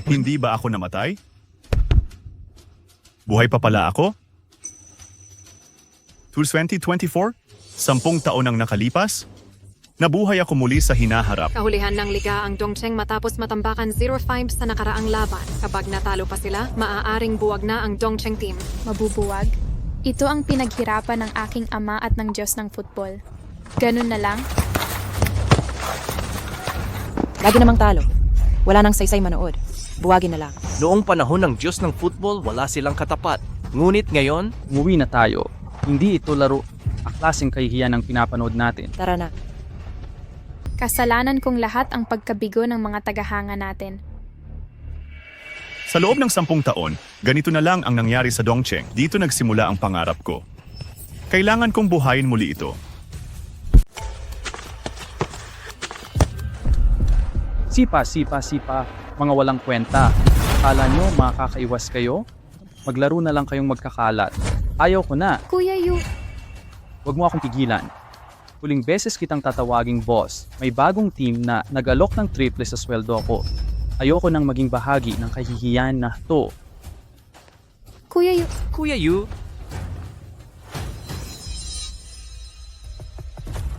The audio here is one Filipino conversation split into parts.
Hindi ba ako namatay? Buhay pa pala ako? Tours 2024? 10 taon ang nakalipas? Nabuhay ako muli sa hinaharap. Kahulihan ng liga ang Dongcheng matapos matambakan 0-5 sa nakaraang laban. Kapag natalo pa sila, maaaring buwag na ang Dongcheng team. Mabubuwag? Ito ang pinaghirapan ng aking ama at ng Diyos ng football. Ganun na lang? Lagi namang talo. Wala nang saysay manood. Buwagin na lang. Noong panahon ng Diyos ng football, wala silang katapat. Ngunit ngayon, Umuwi na tayo. Hindi ito laro. Ang klaseng kahihiyan ang pinapanood natin. Tara na. Kasalanan kong lahat ang pagkabigo ng mga tagahanga natin. Sa loob ng 10 taon, ganito na lang ang nangyari sa Dongcheng. Dito nagsimula ang pangarap ko. Kailangan kong buhayin muli ito. Sipa. Mga walang kwenta. Akala nyo makakaiwas kayo? Maglaro na lang kayong magkakalat. Ayaw ko na. Kuya Yu, Huwag mo akong pigilan. Huling beses kitang tatawaging boss. May bagong team na nag-alok ng triple sa sweldo ko. Ayoko nang maging bahagi ng kahihiyan na to. Kuya Yu, Kuya Yu,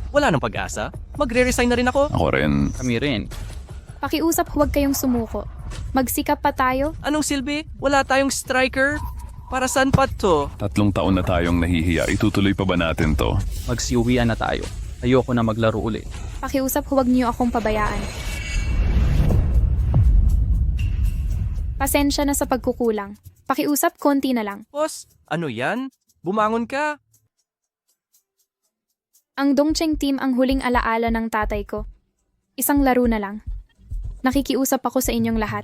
wala nang pag-asa. Magre-resign na rin ako. Ako rin. Kami rin. pakiusap huwag kayong sumuko. Magsikap pa tayo. Anong silbi? Wala tayong striker? Para saan pa to? 3 taon na tayong nahihiya. Itutuloy pa ba natin to? Magsiuwian na tayo. Ayoko na maglaro ulit. Pakiusap huwag niyo akong pabayaan. Pasensya na sa pagkukulang. Pakiusap konti na lang. Boss, ano yan? Bumangon ka. Ang Dongcheng team ang huling alaala ng tatay ko. Isang laro na lang. Nakikiusap ako sa inyong lahat.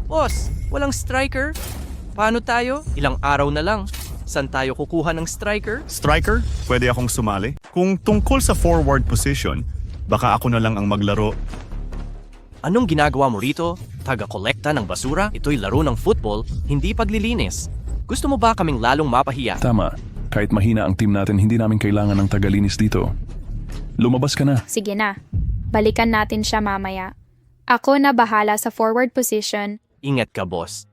Boss, walang striker? Paano tayo? Ilang araw na lang. Saan tayo kukuha ng striker? Striker, pwede akong sumali. Kung tungkol sa forward position, baka ako na lang ang maglaro. Anong ginagawa mo rito? Taga-kolekta ng basura? Ito'y laro ng football, hindi paglilinis. Gusto mo ba kaming lalong mapahiya? Tama. Kahit mahina ang team natin, hindi namin kailangan ng tagalinis dito. Lumabas ka na. Sige na. Balikan natin siya mamaya. Ako na bahala sa forward position. Ingat ka, boss.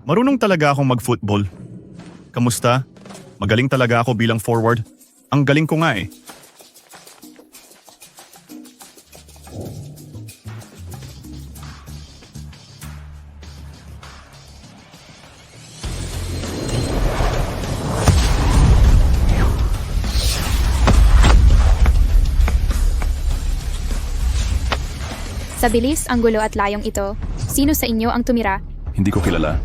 Marunong talaga akong mag-football. Kamusta? Magaling talaga ako bilang forward. Ang galing ko nga eh. Sa bilis, ang gulo at layong ito, sino sa inyo ang tumira? Hindi ko kilala.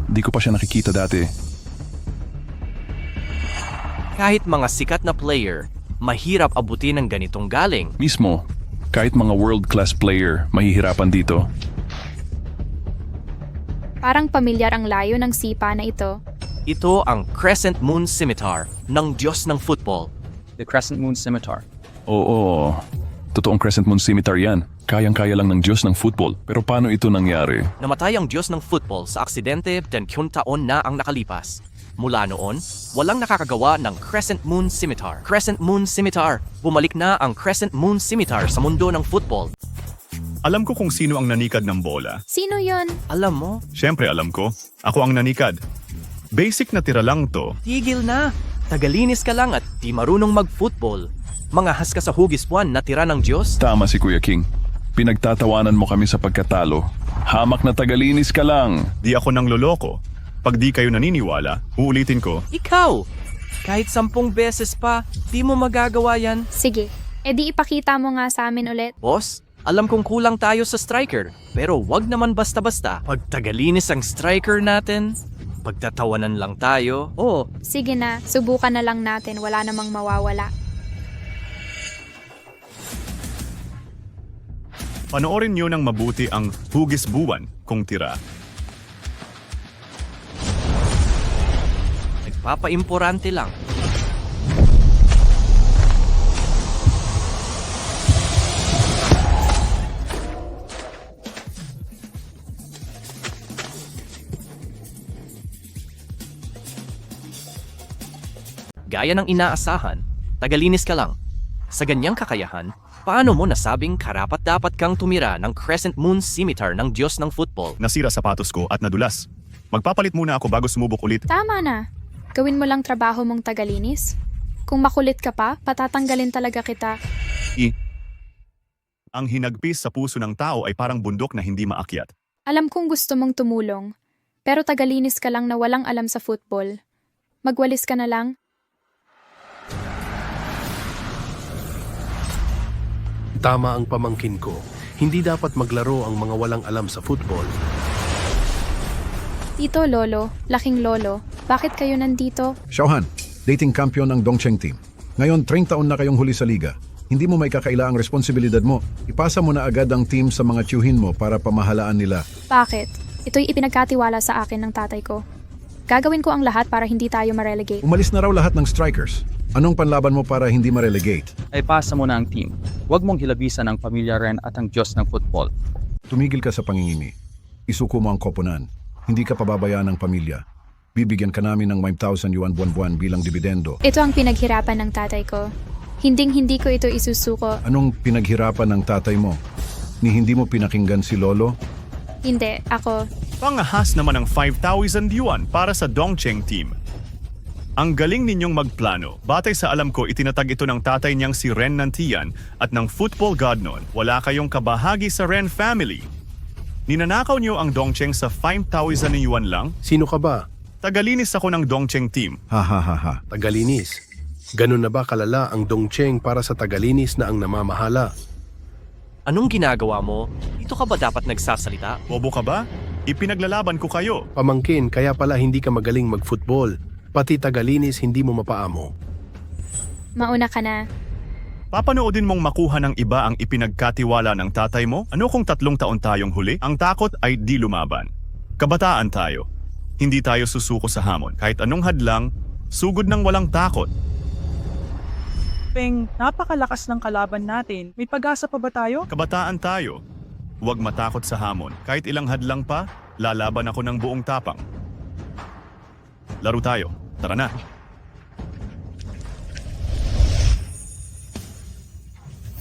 Di ko pa siya nakikita dati. Kahit mga sikat na player, mahirap abutin ng ganitong galing. Mismo, kahit mga world-class player, mahihirapan dito. Parang pamilyar ang layo ng sipa na ito. Ito ang Crescent Moon Scimitar ng Diyos ng football. The Crescent Moon Scimitar. Oo, totoong Crescent Moon Scimitar yan. Kayang-kaya lang ng Diyos ng football. Pero paano ito nangyari? Namatay ang Diyos ng football sa aksidente 10 taon na ang nakalipas. Mula noon, walang nakakagawa ng Crescent Moon Scimitar. Crescent Moon Scimitar. Bumalik na ang Crescent Moon Scimitar sa mundo ng football. Alam ko kung sino ang nanikad ng bola. Sino yon? Alam mo, Siyempre alam ko. Ako ang nanikad. Basic na tira lang to. tigil na. Tagalinis ka lang at di marunong mag-football. Mga haska sa hugis buwan na tira ng Diyos. Tama si Kuya King. Pinagtatawanan mo kami sa pagkatalo. Hamak na tagalinis ka lang. Di ako nang loloko. Pag di kayo naniniwala, uulitin ko. Ikaw! Kahit 10 beses pa, di mo magagawa yan. Sige, edi ipakita mo nga sa amin ulit. Boss, alam kong kulang tayo sa striker, pero wag naman basta-basta. Pag tagalinis ang striker natin, pagtatawanan lang tayo. Oh, Sige na, subukan na lang natin, wala namang mawawala. Panoorin niyo ng mabuti ang Hugis Buwan kung tira. nagpapaimporante lang. Gaya ng inaasahan, tagalinis ka lang. Sa ganyang kakayahan, paano mo nasabing karapat-dapat kang tumira ng Crescent Moon Scimitar ng Diyos ng Football? Nasira sapatos ko at nadulas. Magpapalit muna ako bago sumubok ulit. Tama na. Gawin mo lang trabaho mong tagalinis. Kung makulit ka pa, patatanggalin talaga kita. Ang hinagpis sa puso ng tao ay parang bundok na hindi maakyat. Alam kong gusto mong tumulong, pero tagalinis ka lang na walang alam sa football. Magwalis ka na lang. Tama ang pamangkin ko. Hindi dapat maglaro ang mga walang alam sa football. Tito Lolo, laking lolo, bakit kayo nandito? Xiaohan, dating kampiyon ng Dongcheng team. Ngayon, 30 taon na kayong huli sa liga. Hindi mo may kakaila ang responsibilidad mo. Ipasa mo na agad ang team sa mga tiyuhin mo para pamahalaan nila. Bakit? Ito'y ipinagkatiwala sa akin ng tatay ko. Gagawin ko ang lahat para hindi tayo ma-relegate. Umalis na raw lahat ng strikers. Anong panlaban mo para hindi ma-relegate? Ay pasa mo na ang team. Huwag mong hilabisan ang pamilya Ren at ang Diyos ng football. Tumigil ka sa pangingimi. Isuko mo ang koponan. Hindi ka pababayaan ng pamilya. Bibigyan ka namin ng 5,000 yuan buwan-buwan bilang dividendo. Ito ang pinaghirapan ng tatay ko. Hinding-hindi ko ito isusuko. Anong pinaghirapan ng tatay mo? Ni hindi mo pinakinggan si Lolo? Hindi, ako. Pangahas naman ng 5,000 yuan para sa Dongcheng team. Ang galing ninyong magplano. Batay sa alam ko, itinatag ito ng tatay niyang si Ren Nantian at ng football god noon. Wala kayong kabahagi sa Ren family. Ninanakaw niyo ang Dongcheng sa 5,000 yuan lang? Sino ka ba? Tagalinis ako ng Dongcheng team. Ha ha ha ha. Tagalinis. Ganun na ba kalala ang Dongcheng para sa tagalinis na ang namamahala? Anong ginagawa mo? Dito ka ba dapat nagsasalita? Bobo ka ba? Ipinaglalaban ko kayo. Pamangkin, kaya pala hindi ka magaling mag-football. Pati tagalinis hindi mo mapaamo. Mauna ka na. Papanoodin mong makuha ng iba ang ipinagkatiwala ng tatay mo? Ano kung 3 taon tayong huli? Ang takot ay di lumaban. Kabataan tayo. Hindi tayo susuko sa hamon. Kahit anong hadlang, sugod ng walang takot. Peng, napakalakas ng kalaban natin. May pag-asa pa ba tayo? Kabataan tayo. Huwag matakot sa hamon. Kahit ilang hadlang pa, lalaban ako ng buong tapang. Laro tayo. Tara na.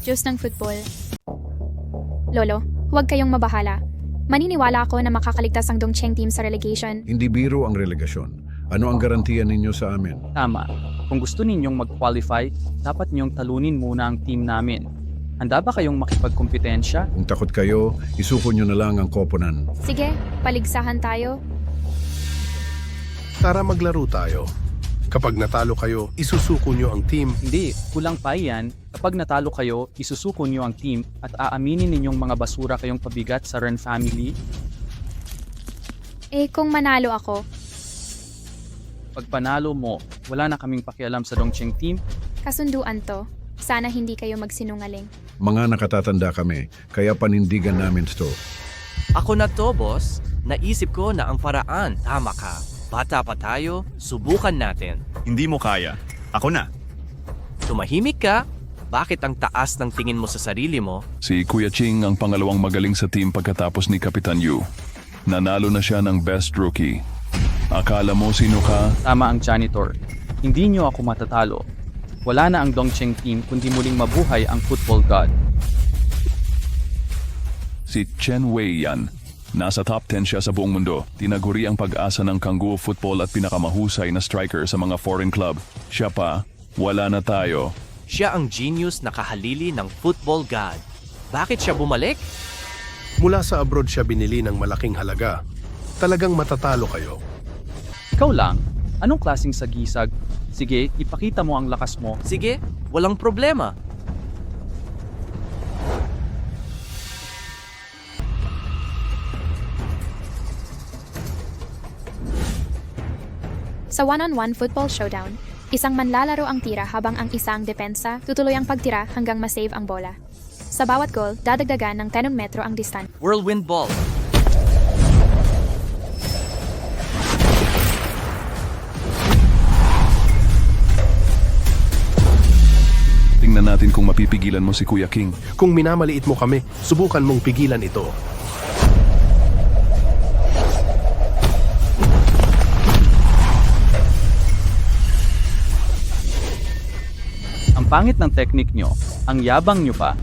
Diyos ng football. Lolo, huwag kayong mabahala. Maniniwala ako na makakaligtas ang Dongcheng team sa relegation. Hindi biro ang relegasyon. Ano ang garantiya ninyo sa amin? Tama. Kung gusto ninyong mag-qualify, dapat ninyong talunin muna ang team namin. Handa ba kayong makipagkompetensya? Kung takot kayo, isuko nyo na lang ang koponan. Sige, paligsahan tayo. Tara maglaro tayo. Kapag natalo kayo, isusuko nyo ang team. Hindi, kulang pa yan. Kapag natalo kayo, isusuko niyo ang team at aaminin ninyong mga basura kayong pabigat sa Ren family. Eh, kung manalo ako, Pag panalo mo, wala na kaming pakialam sa Dongcheng team. kasunduan to. Sana hindi kayo magsinungaling. Mga nakatatanda kami, kaya panindigan namin ito. Ako na to, boss. Naisip ko na ang paraan. Tama ka. Bata pa tayo, subukan natin. Hindi mo kaya. Ako na. Tumahimik ka. Bakit ang taas ng tingin mo sa sarili mo? Si Kuya Ching ang pangalawang magaling sa team pagkatapos ni Kapitan Yu. Nanalo na siya ng Best Rookie. Akala mo sino ka? Tama ang janitor. Hindi niyo ako matatalo. Wala na ang Dongcheng team kundi muling mabuhay ang football god. Si Chen Wei yan. Nasa top 10 siya sa buong mundo. Tinaguri ang pag-asa ng Kangoo football at pinakamahusay na striker sa mga foreign club. Siya pa, wala na tayo. Siya ang genius na kahalili ng football god. Bakit siya bumalik? Mula sa abroad siya binili ng malaking halaga. Talagang matatalo kayo. Ikaw lang, anong klaseng sagisag? Sige, ipakita mo ang lakas mo. Sige, walang problema. Sa one-on-one football showdown, isang manlalaro ang tira habang ang isang depensa tutuloy ang pagtira hanggang masave ang bola. Sa bawat goal, dadagdagan ng 10 metro ang distansya. Whirlwind ball. Tingnan natin kung mapipigilan mo si Kuya King. Kung minamaliit mo kami, subukan mong pigilan ito. pangit ng teknik nyo, ang yabang nyo pa.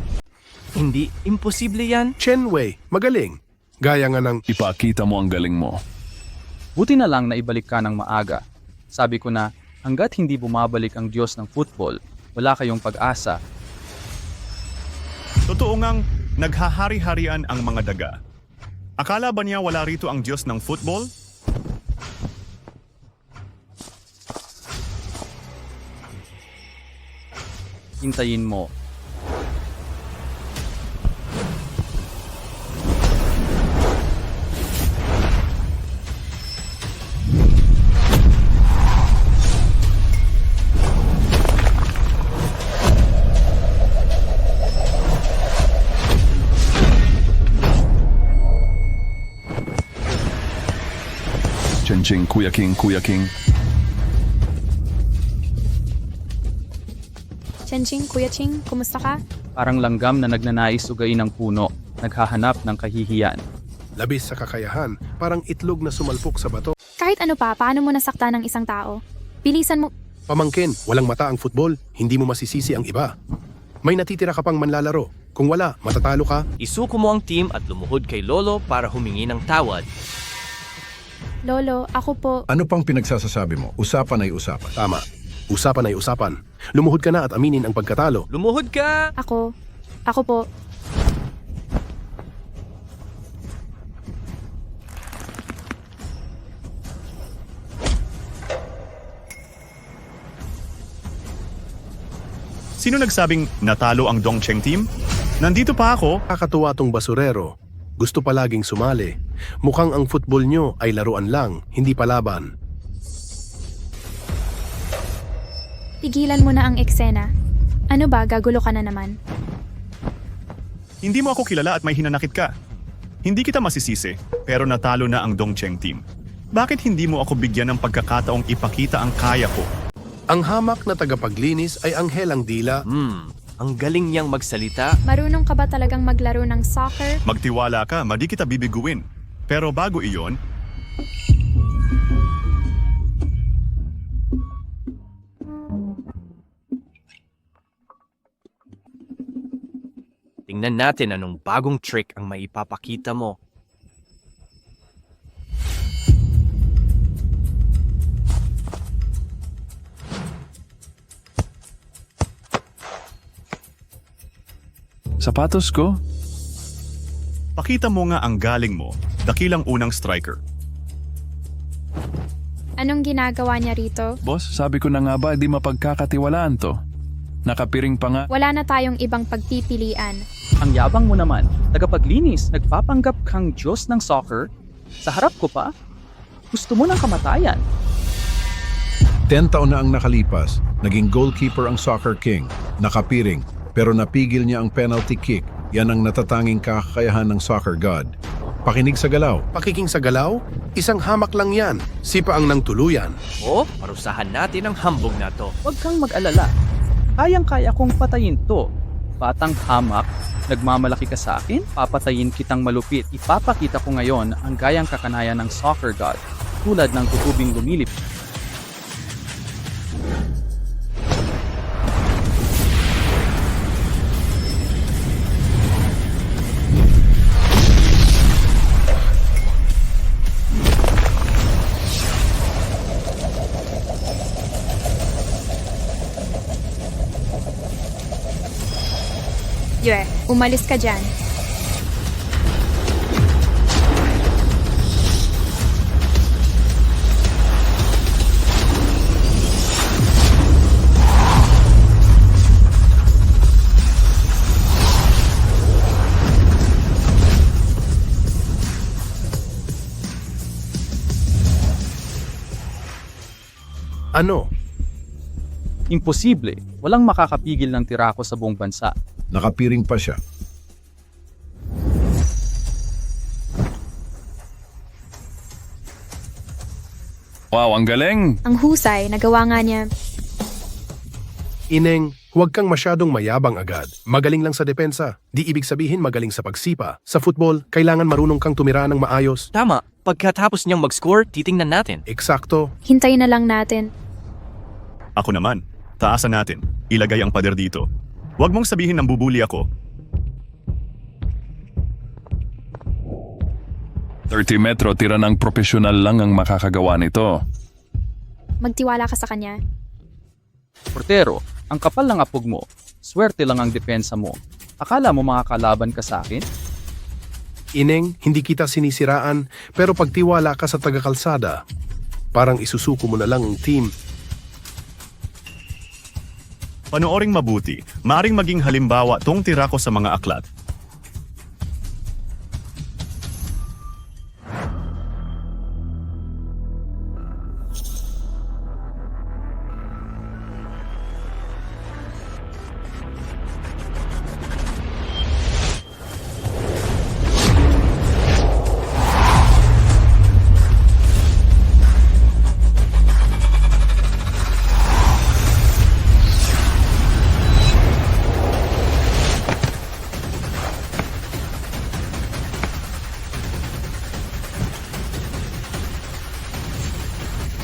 Hindi imposible yan. Chen Wei, magaling. Gaya nga ng Ipakita mo ang galing mo. Buti na lang na ibalik ka ng maaga. Sabi ko na, hanggat hindi bumabalik ang Diyos ng football, wala kayong pag-asa. Totoo ngang naghahari-harian ang mga daga. Akala ba niya wala rito ang Diyos ng football? Hintayin mo. Chenching, Kuya King, Kuya King. Chenching, Kuya Ching, kumusta ka? Parang langgam na nagnanais ugain ng puno, naghahanap ng kahihiyan. labis sa kakayahan, parang itlog na sumalpok sa bato. Kahit ano pa, paano mo nasaktan ng isang tao? Bilisan mo. Pamangkin, walang mata ang football, hindi mo masisisi ang iba. May natitira ka pang manlalaro. Kung wala, matatalo ka. Isuko mo ang team at lumuhod kay Lolo para humingi ng tawad. Lolo, ako po. Ano pang pinagsasasabi mo? Usapan ay usapan. Tama. Usapan ay usapan. Lumuhod ka na at aminin ang pagkatalo. Lumuhod ka! Ako po. Sino nagsabing natalo ang Dongcheng team? Nandito pa ako. Kakatuwa tong basurero. Gusto palaging sumali. Mukhang ang football nyo ay laruan lang, hindi palaban. Tigilan mo na ang eksena. Ano ba, gagulo ka na naman? Hindi mo ako kilala at may hinanakit ka. Hindi kita masisisi, pero natalo na ang Dongcheng team. Bakit hindi mo ako bigyan ng pagkakataong ipakita ang kaya ko? Ang hamak na tagapaglinis ay anghel ang dila. Ang galing niyang magsalita. Marunong ka ba talagang maglaro ng soccer? Magtiwala ka, madi kita bibiguin. Pero bago iyon, Tingnan natin anong bagong trick ang maipapakita mo. Sapatos ko? pakita mo nga ang galing mo, dakilang unang striker. Anong ginagawa niya rito? Boss, sabi ko na nga ba di mapagkakatiwalaan to? Nakapiring pa nga. Wala na tayong ibang pagpipilian. Ang yabang mo naman, tagapaglinis, nagpapanggap kang Diyos ng soccer? Sa harap ko pa? Gusto mo ng kamatayan? 10 taon na ang nakalipas, naging goalkeeper ang Soccer King, nakapiring, pero napigil niya ang penalty kick. Yan ang natatanging kakayahan ng Soccer God. Pakinig sa galaw. Pakiking sa galaw? Isang hamak lang yan. Sipa ang nang tuluyan. O, parusahan natin ang hambog na to. Huwag kang mag-alala. Kayang-kaya kong patayin to. Batang hamak, nagmamalaki ka sa akin, papatayin kitang malupit. Ipapakita ko ngayon ang gayang kakanayan ng Soccer God, tulad ng tutubing lumilip. Yue, umalis ka dyan. Ano? Imposible. Walang makakapigil ng tirako sa buong bansa. Nakapiring pa siya. Wow, ang galing! Ang husay, nagawa nga niya. Ineng, huwag kang masyadong mayabang agad. Magaling lang sa depensa. Di ibig sabihin magaling sa pagsipa. Sa football, kailangan marunong kang tumira ng maayos. Tama, pagkatapos niyang mag-score, titingnan natin. Eksakto. Hintayin na lang natin. Ako naman, taasan natin. ilagay ang pader dito. Huwag mong sabihin nang bubuli ako. 30 metro tira ng profesional lang ang makakagawa nito. Magtiwala ka sa kanya. Portero, ang kapal ng apog mo. Swerte lang ang depensa mo. Akala mo makakalaban ka sa akin? Ineng, hindi kita sinisiraan, pero pagtiwala ka sa taga-kalsada, parang isusuko mo na lang ang team. Panooring mabuti, maaring maging halimbawa tong tira ko sa mga aklat.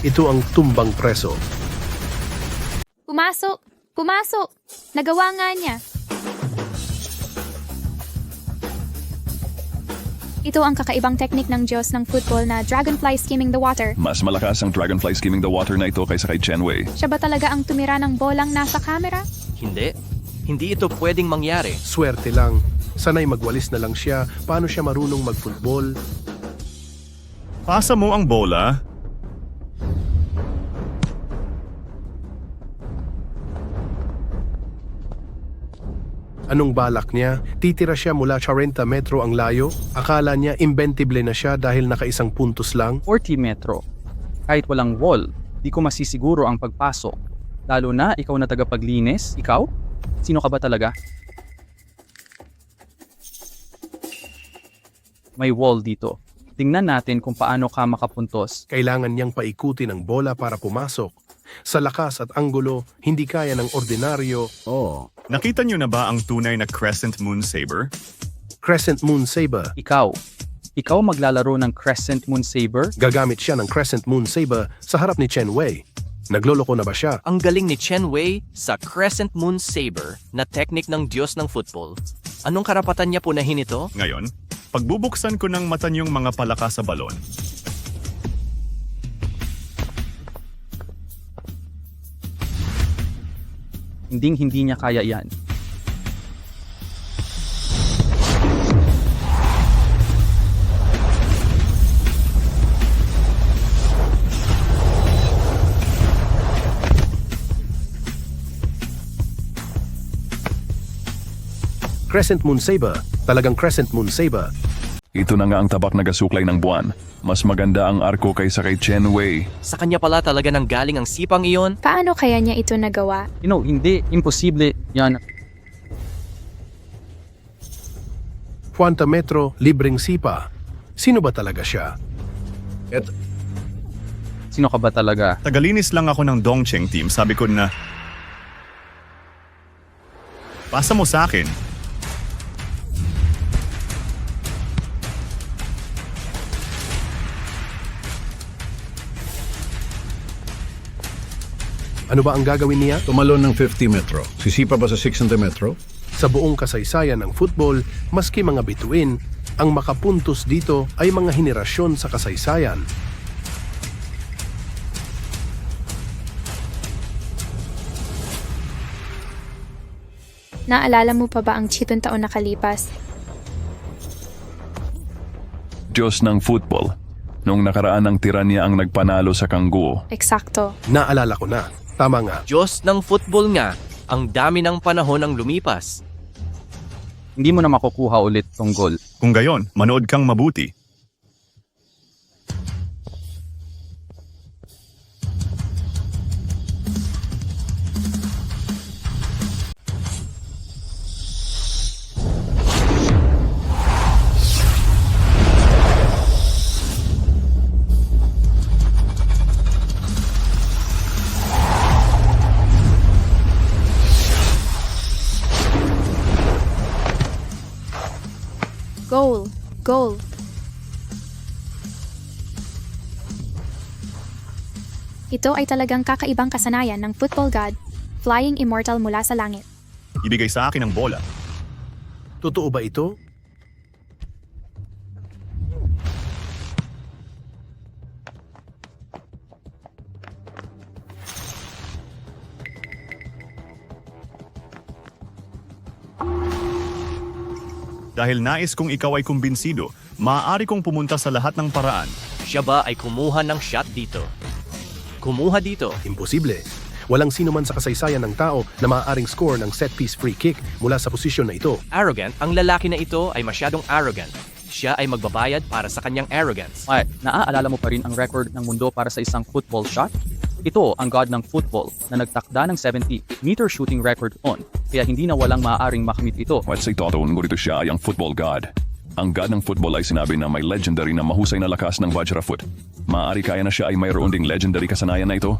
Ito ang tumbang preso. Pumasok! Pumasok! Nagawa nga niya. Ito ang kakaibang teknik ng Diyos ng football na dragonfly skimming the water. Mas malakas ang dragonfly skimming the water na ito kaysa kay Chen Wei. Siya ba talaga ang tumira ng bolang nasa camera? Hindi. Hindi ito pwedeng mangyari. Swerte lang. Sanay magwalis na lang siya. Paano siya marunong mag-football? Pasa mo ang bola. Anong balak niya? Titira siya mula 40 metro ang layo? Akala niya imbentible na siya dahil nakaisang puntos lang? 40 metro. Kahit walang wall, di ko masisiguro ang pagpasok. Lalo na ikaw na tagapaglinis. Ikaw? Sino ka ba talaga? May wall dito. Tingnan natin kung paano ka makapuntos. Kailangan niyang paikutin ang bola para pumasok. Sa lakas at anggulo, hindi kaya ng ordinaryo. Nakita niyo na ba ang tunay na Crescent Moon Saber? Crescent Moon Saber. Ikaw maglalaro ng Crescent Moon Saber? Gagamit siya ng Crescent Moon Saber sa harap ni Chen Wei. Nagloloko na ba siya? Ang galing ni Chen Wei sa Crescent Moon Saber na teknik ng Diyos ng football. Anong karapatan niya punahin ito? Ngayon, pagbubuksan ko ng mata niyong mga palaka sa balon, Hindi niya kaya yan. Crescent Moon Saber. Talagang Crescent Moon Saber. Ito na nga ang tabak na gasuklay ng buwan. Mas maganda ang arko kaysa kay Chen Wei. Sa kanya pala talaga nang galing ang sipang iyon? Paano kaya niya ito nagawa? Hindi. Imposible yan. 40 metro, libreng sipa. Sino ba talaga siya? Sino ka ba talaga? tagalinis lang ako ng Dongcheng team. Sabi ko na, pasa mo sa akin. Ano ba ang gagawin niya? Tumalon ng 50 metro. Sisipa ba sa 60 metro? Sa buong kasaysayan ng football, maski mga bituin, ang makapuntos dito ay mga henerasyon sa kasaysayan. Naalala mo pa ba ang 7 taon nakalipas? Diyos ng football. Noong nakaraan ng tiranya ang nagpanalo sa Kangguo. Eksakto. Naalala ko na. Tama nga. Diyos ng football nga. Ang dami ng panahon ang lumipas. Hindi mo na makukuha ulit tong goal. Kung gayon, manood kang mabuti. Goal! Goal! Ito ay talagang kakaibang kasanayan ng football god. flying immortal mula sa langit. Ibigay sa akin ang bola. Totoo ba ito? Dahil nais kong ikaw ay kumbinsido, maaari kong pumunta sa lahat ng paraan. Siya ba ay kumuha ng shot dito? Kumuha dito. Imposible. Walang sino man sa kasaysayan ng tao na maaaring score ng set-piece free kick mula sa posisyon na ito. Arrogant, ang lalaki na ito ay masyadong arrogant. Siya ay magbabayad para sa kanyang arrogance. Ay, naaalala mo pa rin ang record ng mundo para sa isang football shot? Ito ang god ng football na nagtakda ng 70-meter shooting record on, kaya hindi na walang maaaring makamit ito. At sa ito, ngurito siya ay ang football god. Ang god ng football ay sinabi na may legendary na mahusay na lakas ng Vajrafoot. Maaari kaya na siya ay mayroon ding legendary kasanayan na ito?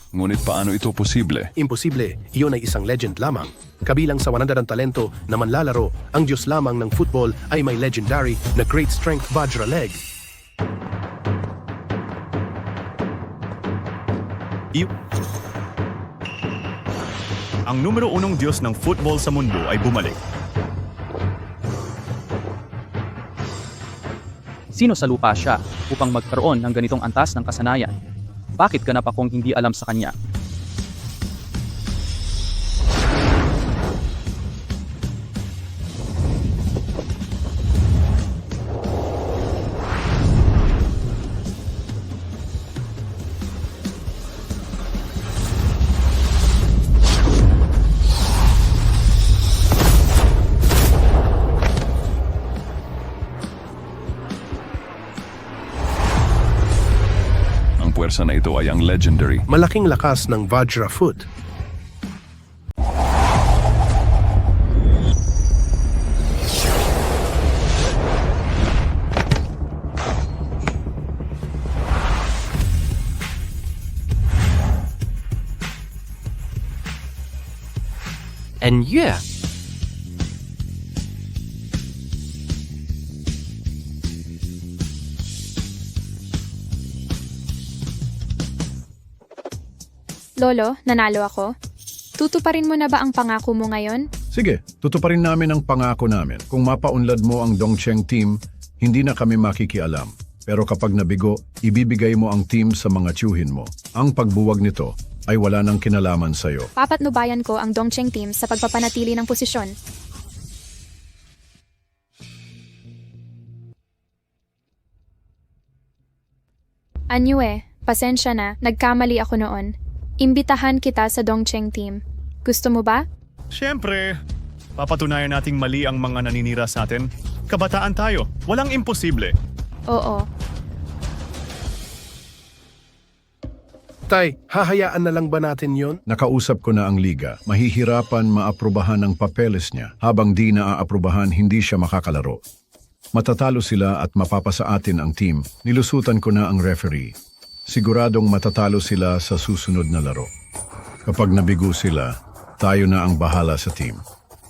Ngunit paano ito posible? Imposible, iyon ay isang legend lamang. Kabilang sa 100 talento na manlalaro, ang Diyos lamang ng football ay may legendary na great strength Vajra leg. Ang numero 1 Diyos ng football sa mundo ay bumalik. Sino sa lupa siya upang magkaroon ng ganitong antas ng kasanayan? Bakit ganap akong hindi alam sa kanya? Ang puwersa na ito ay ang legendary. Malaking lakas ng Vajrafoot. And yeah, Lolo, nanalo ako. Tutuparin mo na ba ang pangako mo ngayon? Sige, tutuparin namin ang pangako namin. Kung mapaunlad mo ang Dongcheng team, hindi na kami makikialam. Pero kapag nabigo, ibibigay mo ang team sa mga tiyuhin mo. Ang pagbuwag nito ay wala nang kinalaman sa'yo. Papatnubayan ko ang Dongcheng team sa pagpapanatili ng posisyon. Anyue, pasensya na, nagkamali ako noon. Imbitahan kita sa Dongcheng team. Gusto mo ba? Siyempre, papatunayan nating mali ang mga naninira sa atin. Kabataan tayo, walang imposible. Oo. Tay, hahayaan na lang ba natin yon? Nakausap ko na ang liga. Mahihirapan maaprubahan ang papeles niya. Habang di naaaprubahan, hindi siya makakalaro. Matatalo sila at mapapasa atin ang team. Nilusutan ko na ang referee. Siguradong matatalo sila sa susunod na laro. Kapag nabigo sila, tayo na ang bahala sa team.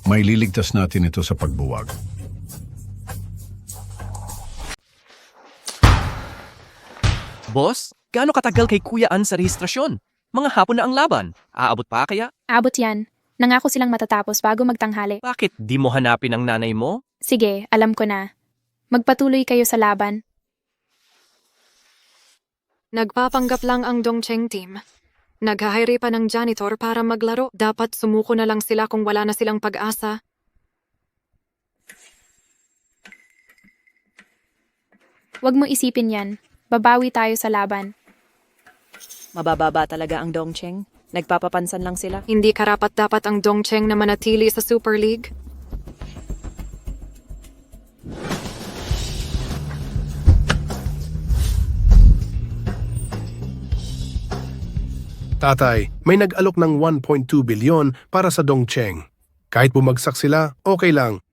May liligtas natin ito sa pagbuwag. boss, gaano katagal kay Kuya Ann sa rehistrasyon? Mga hapon na ang laban. Aabot pa kaya? Abot yan. Nangako silang matatapos bago magtanghali. Bakit di mo hanapin ang nanay mo? Sige, alam ko na. Magpatuloy kayo sa laban. Nagpapanggap lang ang Dongcheng team. Naghahire pa ng janitor para maglaro. Dapat sumuko na lang sila kung wala na silang pag-asa. Huwag mo isipin yan. Babawi tayo sa laban. Mabababa talaga ang Dongcheng. Nagpapapansan lang sila. Hindi karapat-dapat ang Dongcheng na manatili sa Super League. Tatay, may nag-alok ng 1.2 bilyon para sa Dongcheng. Kahit bumagsak sila, okay lang.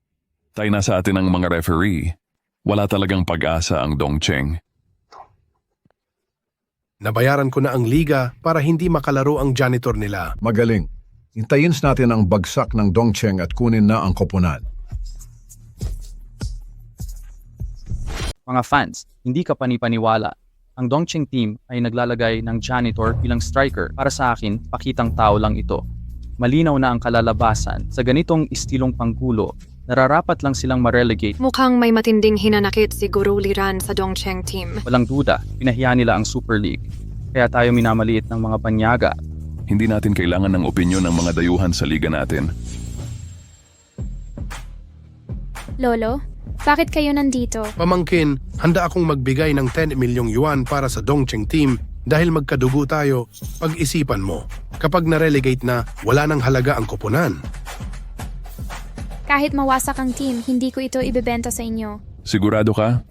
Tay na sa atin ang mga referee. Wala talagang pag-asa ang Dongcheng. Nabayaran ko na ang liga para hindi makalaro ang janitor nila. Magaling. Hintayin natin ang bagsak ng Dongcheng at kunin na ang koponan. Mga fans, hindi ka panipaniwala. Ang Dongcheng team ay naglalagay ng janitor bilang striker. Para sa akin, pakitang tao lang ito. malinaw na ang kalalabasan. Sa ganitong istilong panggulo, nararapat lang silang ma-relegate. Mukhang may matinding hinanakit si Guru Liran sa Dongcheng team. Walang duda, pinahiya nila ang Super League. Kaya tayo minamaliit ng mga banyaga. Hindi natin kailangan ng opinyon ng mga dayuhan sa liga natin. Lolo, bakit kayo nandito? Pamangkin, handa akong magbigay ng 10 milyong yuan para sa Dongcheng team dahil magkadugo tayo. Pag-isipan mo, kapag na-relegate na, wala nang halaga ang koponan. Kahit mawasak ang team, hindi ko ito ibebenta sa inyo. Sigurado ka?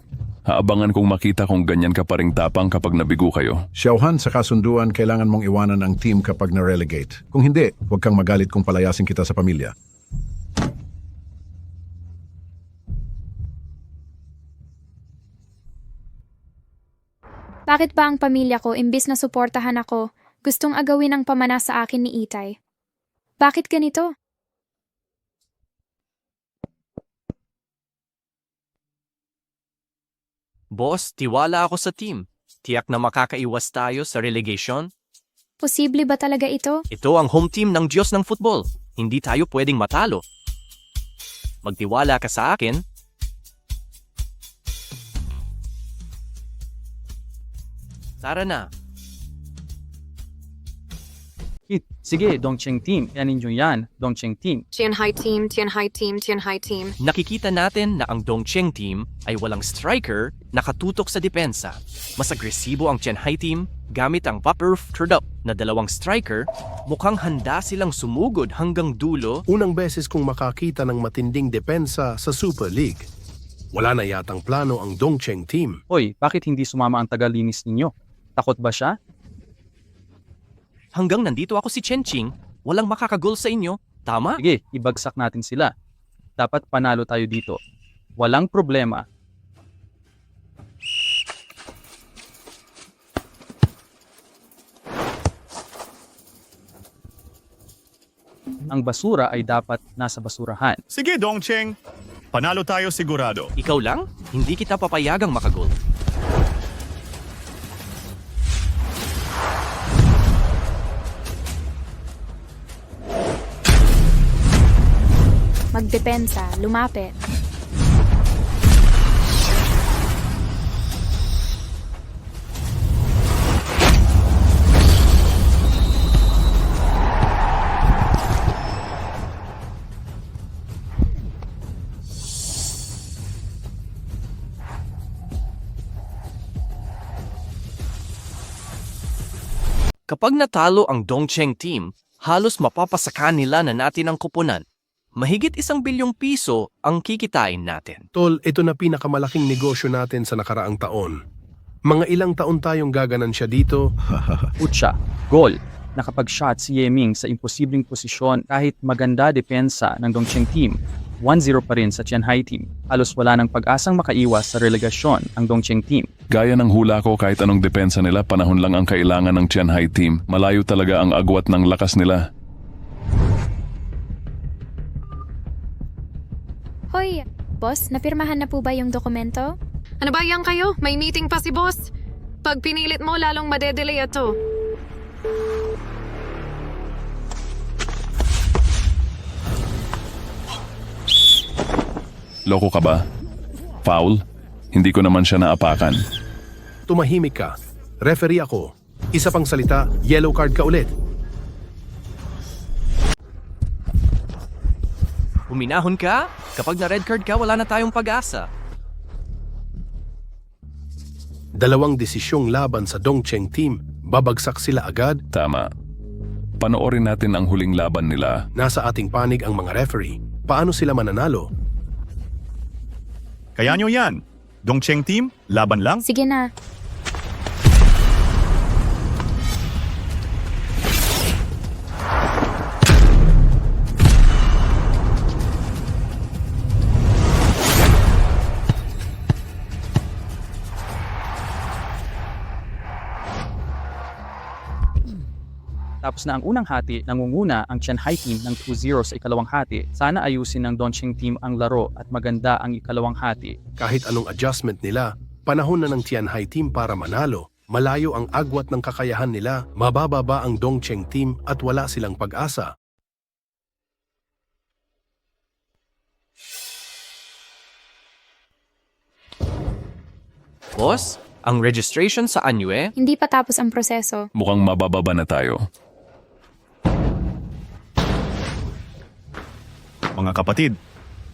Haabangan kong makita kung ganyan ka pa ring tapang kapag nabigo kayo. Xiaohan, sa kasunduan, kailangan mong iwanan ang team kapag na-relegate. Kung hindi, huwag kang magalit kung palayasin kita sa pamilya. Bakit ba ang pamilya ko, imbis na suportahan ako, gustong agawin ang pamana sa akin ni Itay? Bakit ganito? Boss, tiwala ako sa team. Tiyak na makakaiwas tayo sa relegation. Posible ba talaga ito? Ito ang home team ng Diyos ng football. Hindi tayo pwedeng matalo. Magtiwala ka sa akin. Tara na. Sige, Dongcheng team. Yan ninyo yan, Dongcheng team. Tianhai team, Tianhai team, Tianhai team. Nakikita natin na ang Dongcheng team ay walang striker nakatutok sa depensa. Mas agresibo ang Tianhai team gamit ang Pop-Earth Turdup na 2 striker. Mukhang handa silang sumugod hanggang dulo. Unang beses kong makakita ng matinding depensa sa Super League. Wala na yatang plano ang Dongcheng team. Hoy, bakit hindi sumama ang tagalinis ninyo? Takot ba siya? Hanggang nandito ako si Chen Ching, walang makakagol sa inyo. Tama? Sige, ibagsak natin sila. Dapat panalo tayo dito. Walang problema. Ang basura ay dapat nasa basurahan. Sige, Dongcheng. Panalo tayo sigurado. Ikaw lang? Hindi kita papayagang makagol. Magdepensa, lumapit. Kapag natalo ang Dongcheng team, halos mapapasakan nila na natin ang kuponan. Mahigit 1 bilyong piso ang kikitain natin. Tol, ito na pinakamalaking negosyo natin sa nakaraang taon. Mga ilang taon tayong gagansya dito. Utsa, goal. Nakapag-shot si Yeming sa imposibleng posisyon kahit maganda depensa ng Dongcheng team. 1-0 pa rin sa Tianhai team. Halos wala ng pag-asang makaiwas sa relegasyon ang Dongcheng team. Gaya ng hula ko, kahit anong depensa nila, panahon lang ang kailangan ng Tianhai team. Malayo talaga ang agwat ng lakas nila. Hoy, boss, napirmahan na po ba yung dokumento? Ano ba yan kayo? May meeting pa si boss. Pag pinilit mo, lalong madedelay ito. Loko ka ba? Foul? Hindi ko naman siya naapakan. Tumahimik ka. Referee ako. Isa pang salita, yellow card ka ulit. Huminahon ka? Kapag na red card ka, wala na tayong pag-asa. 2 desisyong laban sa Dongcheng team. Babagsak sila agad. Tama. Panoorin natin ang huling laban nila. Nasa ating panig ang mga referee. Paano sila mananalo? Kaya nyo yan. Dongcheng team, laban lang. Sige na. Tapos na ang unang hati, nangunguna ang Tianhai team ng 2-0 sa ikalawang hati. Sana ayusin ng Dongcheng team ang laro at maganda ang ikalawang hati. Kahit anong adjustment nila, panahon na ng Tianhai team para manalo. Malayo ang agwat ng kakayahan nila, mabababa ang Dongcheng team at wala silang pag-asa. Boss, ang registration sa Anyue, Hindi pa tapos ang proseso. Mukhang mabababa na tayo. Mga kapatid,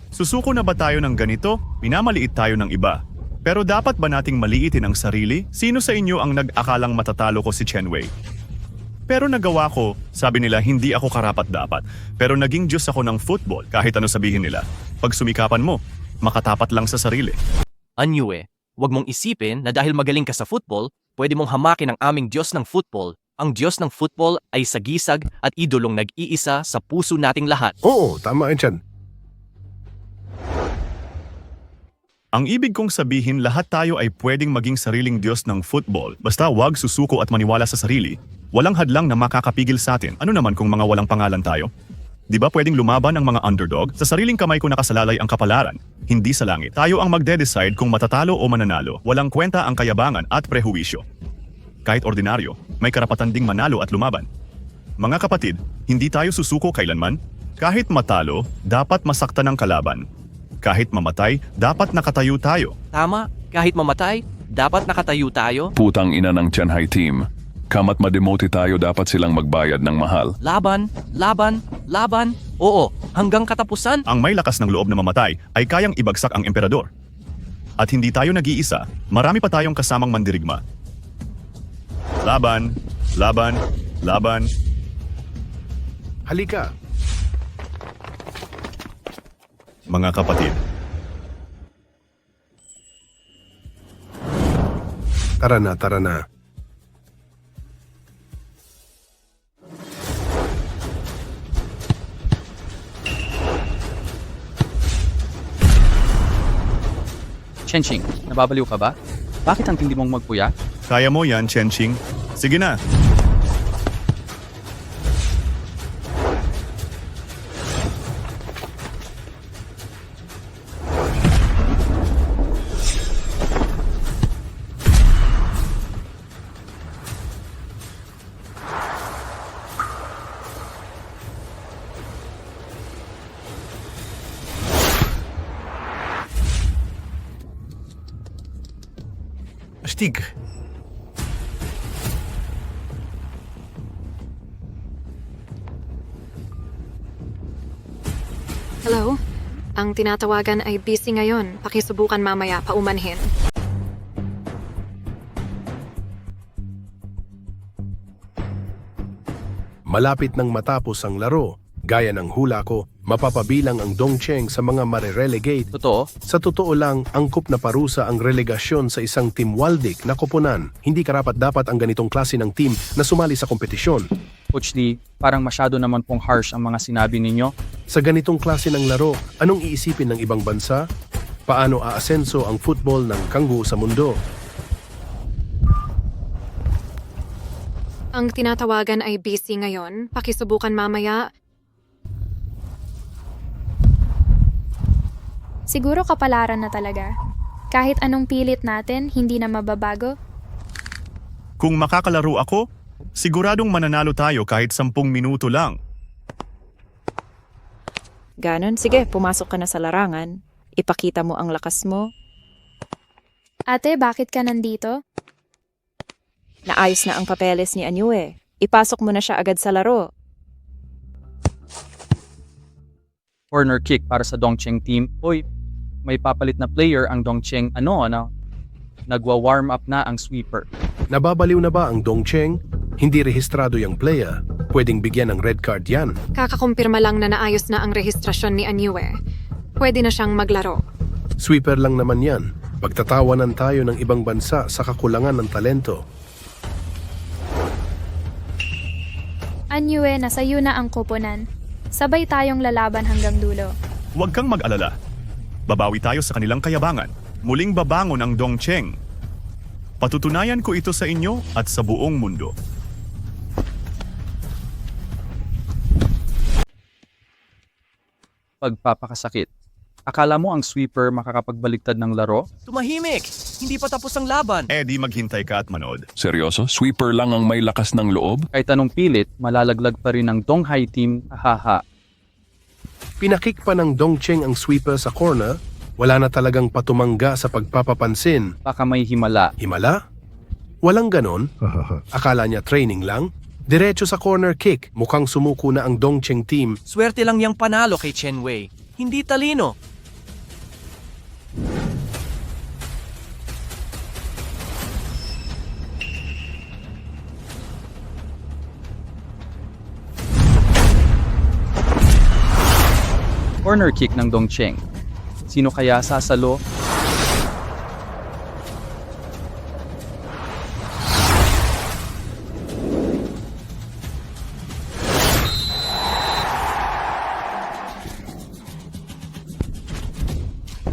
susuko na ba tayo ng ganito? Pinamaliit tayo ng iba. Pero dapat ba nating maliitin ang sarili? Sino sa inyo ang nag-akalang matatalo ko si Chen Wei? Pero nagawa ko, sabi nila hindi ako karapat-dapat. Pero naging Diyos ako ng football kahit ano sabihin nila. Pag sumikapan mo, makatapat lang sa sarili. Anyue, huwag mong isipin na dahil magaling ka sa football, pwede mong hamakin ang aming Diyos ng football. Ang Diyos ng football ay sagisag at idolong nag-iisa sa puso nating lahat. Oo, tama yan. Ang ibig kong sabihin lahat tayo ay pwedeng maging sariling Diyos ng football. Basta wag susuko at maniwala sa sarili. Walang hadlang na makakapigil sa atin. Ano naman kung mga walang pangalan tayo? Di ba pwedeng lumaban ang mga underdog? Sa sariling kamay ko nakasalalay ang kapalaran, hindi sa langit. Tayo ang magde-decide kung matatalo o mananalo. Walang kwenta ang kayabangan at prehuwisyo. Kahit ordinaryo, may karapatan ding manalo at lumaban. Mga kapatid, hindi tayo susuko kailanman. Kahit matalo, dapat masaktan ang kalaban. Kahit mamatay, dapat nakatayo tayo. Tama, kahit mamatay, dapat nakatayo tayo. Putang ina ng Tianhai team. Kamat mademote tayo, dapat silang magbayad ng mahal. Laban, laban, laban. Oo, hanggang katapusan. Ang may lakas ng loob na mamatay ay kayang ibagsak ang emperador. At hindi tayo nag-iisa, marami pa tayong kasamang mandirigma. Laban, laban, laban. Halika, Mga kapatid, tara na, tara na. Chenching, nababaliw ka ba? Bakit ang tindi mong magpuya? kaya mo yan, Chenching. Sige na. Astig. Hello? Ang tinatawagan ay busy ngayon. Pakisubukan mamaya paumanhin. Malapit nang matapos ang laro. Gaya ng hula ko, mapapabilang ang Dongcheng sa mga mare-relegate. Totoo? Sa totoo lang, angkop na parusa ang relegasyon sa isang Team Waldic na koponan. Hindi karapat-dapat ang ganitong klase ng team na sumali sa kompetisyon. Coach Lee, parang masyado naman pong harsh ang mga sinabi ninyo. Sa ganitong klase ng laro, anong iisipin ng ibang bansa? Paano aasenso ang football ng kanggu sa mundo? Ang tinatawagan ay busy ngayon. Pakisubukan mamaya. Siguro kapalaran na talaga. Kahit anong pilit natin, hindi na mababago. Kung makakalaro ako, siguradong mananalo tayo kahit 10 minuto lang. Ganon, sige, pumasok ka na sa larangan. Ipakita mo ang lakas mo. Ate, bakit ka nandito? Naayos na ang papeles ni Anyue. Ipasok mo na siya agad sa laro. Corner kick para sa Dongcheng team. Uy, may papalit na player ang Dongcheng. Nagwa-warm up na ang sweeper. Nababaliw na ba ang Dongcheng? Hindi rehistrado yung player. Pwedeng bigyan ng red card yan. Kakakumpirma lang na naayos na ang rehistrasyon ni Anyue. Pwede na siyang maglaro. Sweeper lang naman yan. Pagtatawanan tayo ng ibang bansa sa kakulangan ng talento. Anyue, nasa iyo na ang koponan. Sabay tayong lalaban hanggang dulo. Huwag kang mag-alala. Babawi tayo sa kanilang kayabangan. Muling babangon ang Dongcheng. Patutunayan ko ito sa inyo at sa buong mundo. Pagpapakasakit. Akala mo ang sweeper makakapagbaligtad ng laro? Tumahimik! Hindi pa tapos ang laban. Di maghintay ka at manood. Seryoso? Sweeper lang ang may lakas ng loob? Kahit anong pilit, malalaglag pa rin ang Donghai team. Haha. Pinakik pa ng Dongcheng ang sweeper sa corner. Wala na talagang patumangga sa pagpapapansin. Baka may himala. Himala? Walang ganon. Akala niya training lang? Diretso sa corner kick. Mukhang sumuko na ang Dongcheng team. Swerte lang yang panalo kay Chen Wei. Hindi talino. Corner kick ng Dongcheng. Sino kaya sasalo?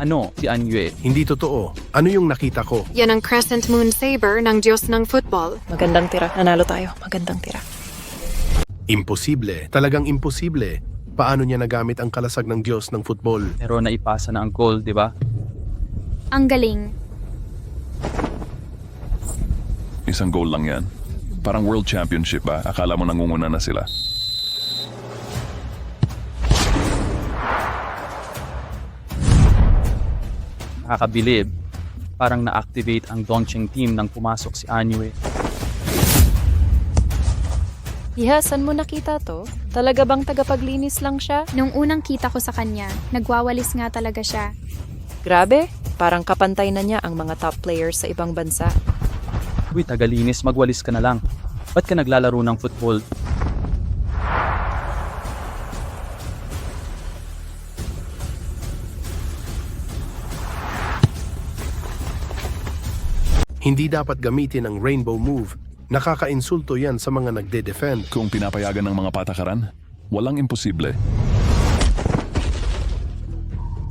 Ano, si Anyue? Hindi totoo. Ano yung nakita ko? Yan ang Crescent Moon Saber ng Diyos ng football. Magandang tira. Nanalo tayo. Magandang tira. Imposible. Talagang imposible. Paano niya nagamit ang kalasag ng Diyos ng football? Pero naipasa na ang goal, di ba? Ang galing. Isang goal lang yan. Parang World Championship ba? Akala mo nangunguna na sila. Nakakabilib. Parang na-activate ang Dongcheng team nang pumasok si Anyue. Iha, saan mo nakita to? Talaga bang tagapaglinis lang siya? Nung unang kita ko sa kanya, nagwawalis nga talaga siya. Grabe, parang kapantay na niya ang mga top players sa ibang bansa. Uy, tagalinis, magwalis ka na lang. Ba't ka naglalaro ng football? Hindi dapat gamitin ang rainbow move. Nakakainsulto yan sa mga nagde-defend. Kung pinapayagan ng mga patakaran, walang imposible.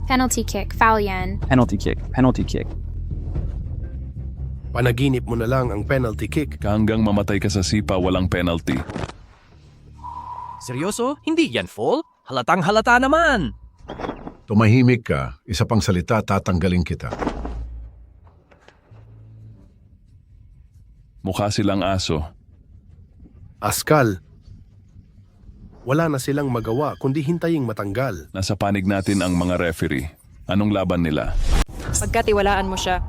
Penalty kick, foul yan. Penalty kick, penalty kick. Panaginip mo na lang ang penalty kick. Hanggang mamatay ka sa sipa, walang penalty. Seryoso? Hindi yan foul? Halatang halata naman. Tumahimik ka, isa pang salita tatanggalin kita. Mukha silang aso. Askal. Wala na silang magawa kundi hintaying matanggal. Nasa panig natin ang mga referee. Anong laban nila? Pagkatiwalaan mo siya.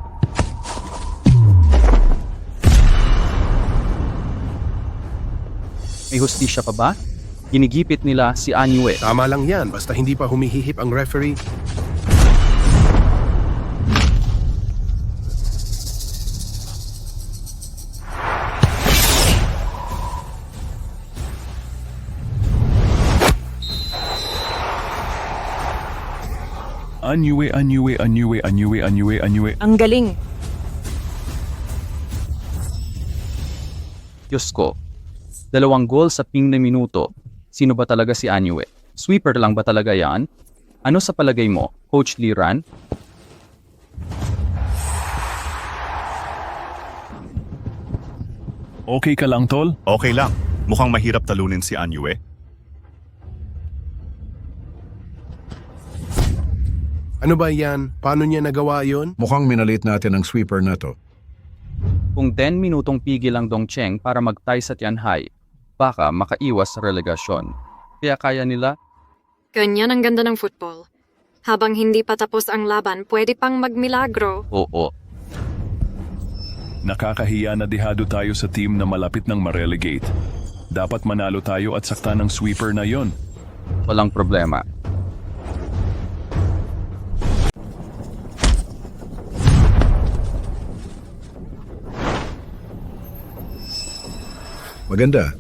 May hustisya pa ba? Ginigipit nila si Anyue. Tama lang yan basta hindi pa humihihip ang referee. Anyue, anyue, anyue, anyue, anyue, anyue. Ang galing. Diyos ko. 2 goal sa 5 na minuto. Sino ba talaga si Anyue? Sweeper lang ba talaga yan? Ano sa palagay mo, Coach Liran? Okay ka lang, tol? Okay lang. Mukhang mahirap talunin si Anyue. Ano ba yan? Paano niya nagawa yon? Mukhang minalit natin ang sweeper na to. Kung 10 minutong pigil ang Dongcheng para mag-tie sa Tianhai, baka makaiwas sa relegasyon. Kaya kaya nila? Ganyan ang ganda ng football. Habang hindi pa tapos ang laban, pwede pang magmilagro. Oo. Nakakahiya na dehado tayo sa team na malapit ng ma-relegate. Dapat manalo tayo at sakta ng sweeper na yon. Walang problema. Maganda.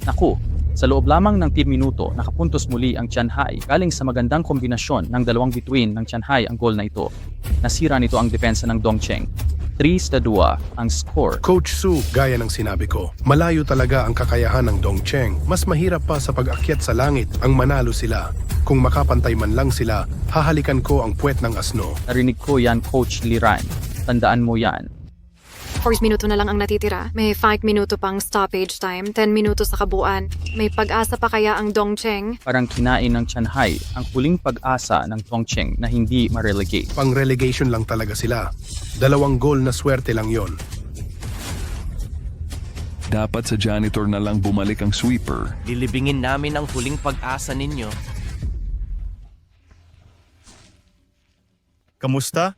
Naku, sa loob lamang ng 10 minuto, nakapuntos muli ang Tianhai galing sa magandang kombinasyon ng dalawang bituin ng Tianhai ang goal na ito. Nasira nito ang depensa ng Dongcheng. 3-2 ang score. Coach Su, gaya ng sinabi ko, malayo talaga ang kakayahan ng Dongcheng. Mas mahirap pa sa pag-akyat sa langit ang manalo sila. Kung makapantay man lang sila, hahalikan ko ang puwet ng asno. Narinig ko yan, Coach Liran. Tandaan mo yan. 4 minuto na lang ang natitira. May 5 minuto pang stoppage time, 10 minuto sa kabuuan. May pag-asa pa kaya ang Dongcheng? Parang kinain ng Shanghai ang huling pag-asa ng Dongcheng na hindi ma-relegate. Pang-relegation lang talaga sila. 2 goal na swerte lang yon. Dapat sa janitor na lang bumalik ang sweeper. Lilibingin namin ang huling pag-asa ninyo. Kamusta?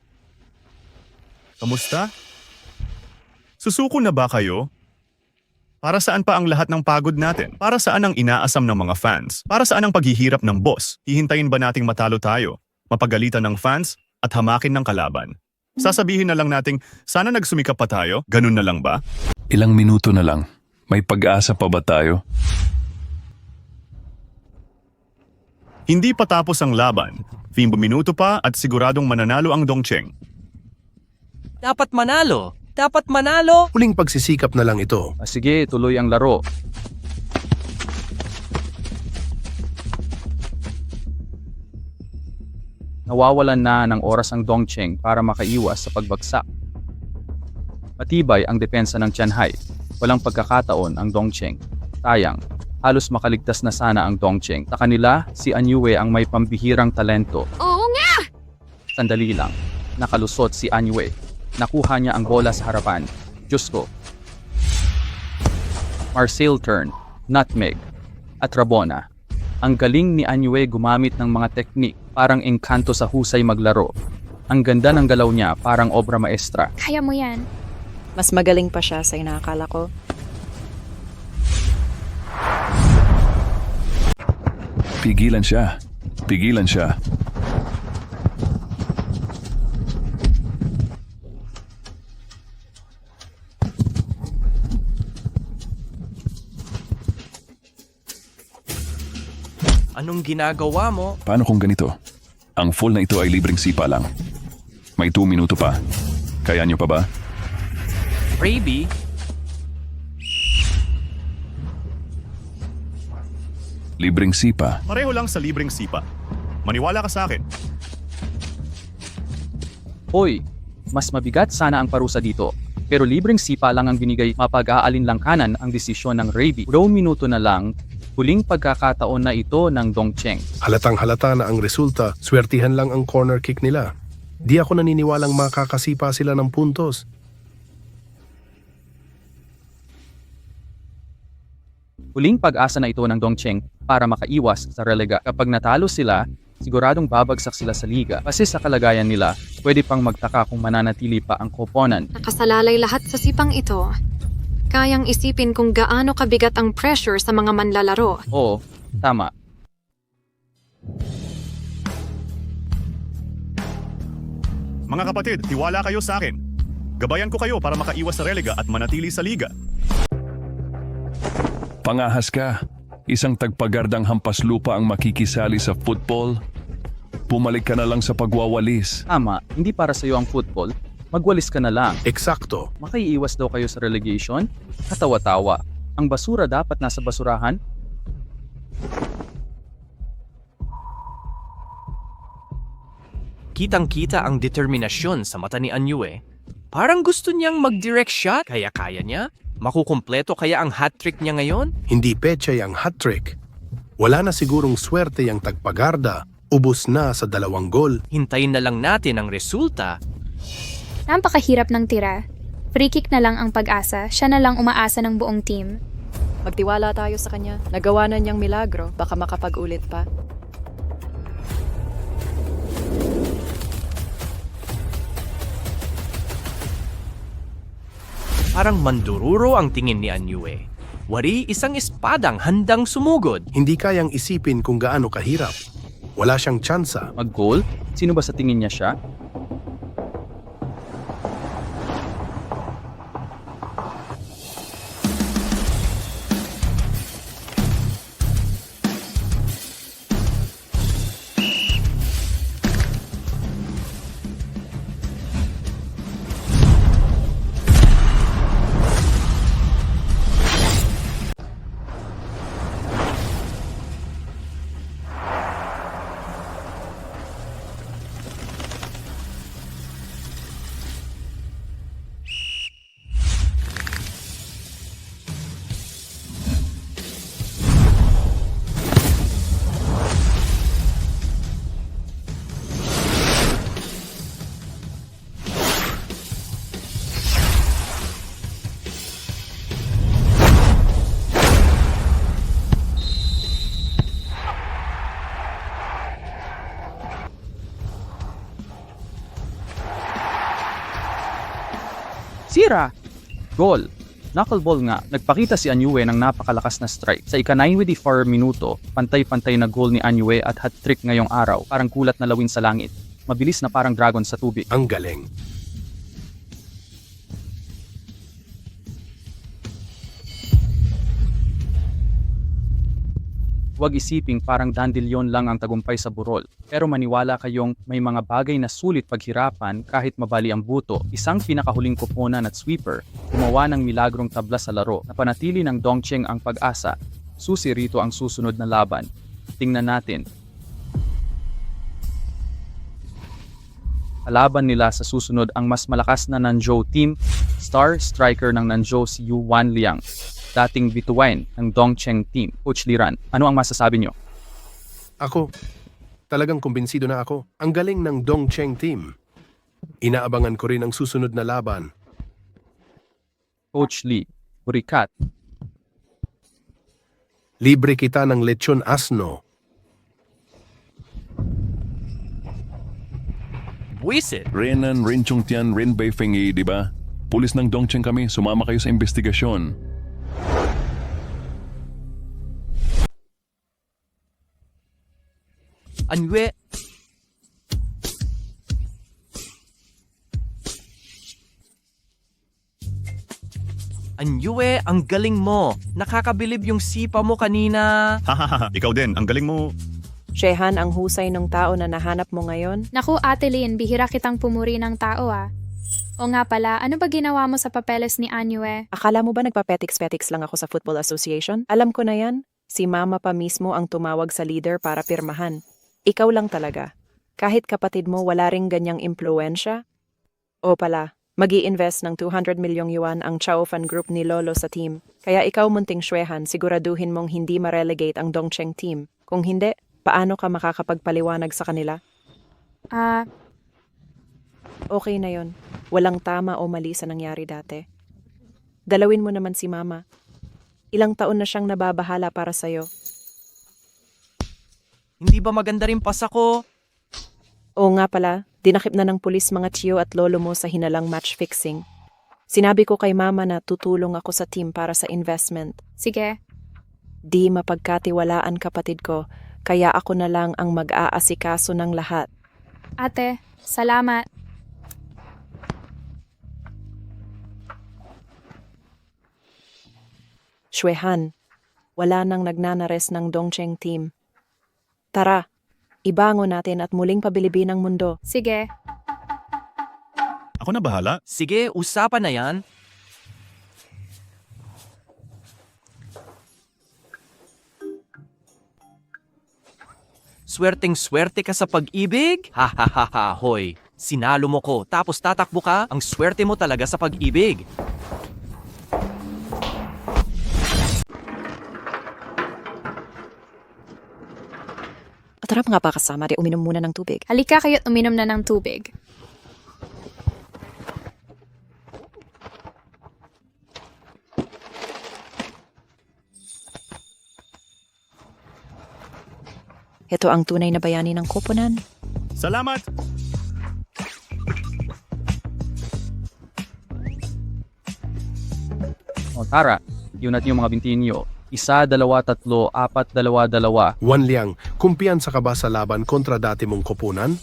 Kamusta? Susuko na ba kayo? Para saan pa ang lahat ng pagod natin? Para saan ang inaasam ng mga fans? Para saan ang paghihirap ng boss? Hihintayin ba nating matalo tayo? Mapagalitan ng fans at hamakin ng kalaban? Sasabihin na lang nating, sana nagsumikap pa tayo? Ganun na lang ba? Ilang minuto na lang. May pag-asa pa ba tayo? Hindi pa tapos ang laban. 5 minuto pa at siguradong mananalo ang Dongcheng. Dapat manalo! Dapat manalo! Huling pagsisikap na lang ito. Sige, tuloy ang laro. Nawawalan na ng oras ang Dongcheng para makaiwas sa pagbagsak. Matibay ang depensa ng Shanghai. Walang pagkakataon ang Dongcheng. Sayang, halos makaligtas na sana ang Dongcheng. Sa kanila, si Anyue ang may pambihirang talento. Oo nga! Sandali lang, nakalusot si Anyue. Nakuha niya ang bola sa harapan. Diyos ko. Marcel turn, nutmeg, at Rabona. Ang galing ni Anyue gumamit ng mga teknik parang engkanto sa husay maglaro. Ang ganda ng galaw niya parang obra maestra. Kaya mo yan. Mas magaling pa siya sa inakala ko. Pigilan siya. Pigilan siya. Anong ginagawa mo? Paano kung ganito? Ang full na ito ay libreng sipa lang. May 2 minuto pa. Kaya niyo pa ba? Raby? Libreng sipa. Pareho lang sa libreng sipa. Maniwala ka sa akin. Hoy, mas mabigat sana ang parusa dito. Pero libreng sipa lang ang binigay, mapag-aalinlangkanan ang desisyon ng Raby. 2 minuto na lang, huling pagkakataon na ito ng Dongcheng. Halatang halata na ang resulta, swertihan lang ang corner kick nila. Di ako naniniwalang makakasipa sila ng puntos. Huling pag-asa na ito ng Dongcheng para makaiwas sa relega. Kapag natalo sila, siguradong babagsak sila sa liga. Kasi sa kalagayan nila, pwede pang magtaka kung mananatili pa ang koponan. Nakasalalay lahat sa sipang ito. Kayang isipin kung gaano kabigat ang pressure sa mga manlalaro. Oo, tama. Mga kapatid, tiwala kayo sa akin. Gabayan ko kayo para makaiwas sa relega at manatili sa liga. Pangahas ka. Isang tagpagardang hampas lupa ang makikisali sa football. Bumalik ka na lang sa pagwawalis. Tama, hindi para sa iyo ang football. Magwalis ka na lang. Eksakto. Makaiiwas daw kayo sa relegation? Katawa-tawa. Ang basura dapat nasa basurahan? Kitang-kita ang determinasyon sa mata ni Anyue. Parang gusto niyang mag-direct shot, kaya kaya niya. Makukumpleto kaya ang hat-trick niya ngayon? Hindi pechay ang hat-trick. Wala na sigurong swerte ang tagpagarda. Ubus na sa 2 gol. Hintayin na lang natin ang resulta. Napakahirap ng tira. Free kick na lang ang pag-asa, siya na lang umaasa ng buong team. Magtiwala tayo sa kanya. Nagawa na niyang milagro. Baka makapag-ulit pa. Parang mandururo ang tingin ni Anyue. Wari isang espadang handang sumugod. Hindi kayang isipin kung gaano kahirap. Wala siyang tsansa. Mag-goal? Sino ba sa tingin niya siya? Sira! Goal! Knuckleball nga, nagpakita si Anyue ng napakalakas na strike. Sa ika-94 minuto, pantay-pantay na goal ni Anyue at hat-trick ngayong araw, parang kulat na lawin sa langit. Mabilis na parang dragon sa tubig. Ang galing. Huwag isiping parang dandelion lang ang tagumpay sa burol. Pero maniwala kayong may mga bagay na sulit paghirapan kahit mabali ang buto. Isang pinakahuling koponan at sweeper, gumawa ng milagrong tabla sa laro. Napanatili ng Dongcheng ang pag-asa. Susi rito ang susunod na laban. Tingnan natin. Kalaban nila sa susunod ang mas malakas na Nanzhou team, star striker ng Nanzhou si Yu Wanliang, dating bituin ng Dongcheng team. Coach Liran, ano ang masasabi nyo? Ako, talagang kumbinsido na ako. Ang galing ng Dongcheng team. Inaabangan ko rin ang susunod na laban. Coach Lee, Burikat, Libre kita ng lechon asno. Buisit! Renan, Rin Chongtian, Rin Beifengi, di ba? Pulis ng Dongcheng kami, sumama kayo sa investigasyon. Anyue! Anyue, ang galing mo. Nakakabilib yung sipa mo kanina. Hahaha, ikaw din, ang galing mo. Shehan, ang husay ng tao na nahanap mo ngayon? Naku, Ate Lynn, bihira kitang pumuri ng tao ah. O nga pala, ano ba ginawa mo sa papeles ni Anyue? Akala mo ba nagpapetiks-petiks lang ako sa Football Association? Alam ko na yan. Si Mama pa mismo ang tumawag sa leader para pirmahan. Ikaw lang talaga. Kahit kapatid mo wala ring ganyang impluensya? O pala, mag-i-invest ng 200 milyong yuan ang Chaofan Group ni Lolo sa team. Kaya ikaw munting Shehan, siguraduhin mong hindi ma-relegate ang Dongcheng team. Kung hindi, paano ka makakapagpaliwanag sa kanila? Okay na yon. Walang tama o mali sa nangyari dati. Dalawin mo naman si Mama. Ilang taon na siyang nababahala para sa'yo. Hindi ba maganda rin pas ako? Oo nga pala, dinakip na ng pulis mga tiyo at lolo mo sa hinalang match fixing. Sinabi ko kay Mama na tutulong ako sa team para sa investment. Sige. Di mapagkatiwalaan kapatid ko, kaya ako na lang ang mag-aasikaso ng lahat. Ate, salamat. Shehan, wala nang nagnanares ng Dongcheng team. Tara, ibango natin at muling pabilibin ang mundo. Sige. Ako na bahala. Sige, usapan na yan. Swerteng-swerte ka sa pag-ibig? Ha ha ha ha, hoy. Sinalo mo ko, tapos tatakbo ka? Ang swerte mo talaga sa pag-ibig. Tara mga pa kasama, di uminom muna ng tubig. Halika kayo't uminom na ng tubig. Ito ang tunay na bayani ng koponan. Salamat! O tara, yun at yung mga bintiin nyo. 1, 2, 3, 4, 2, 2. Wanliang, kumpiyansa ka ba sa laban kontra dati mong koponan?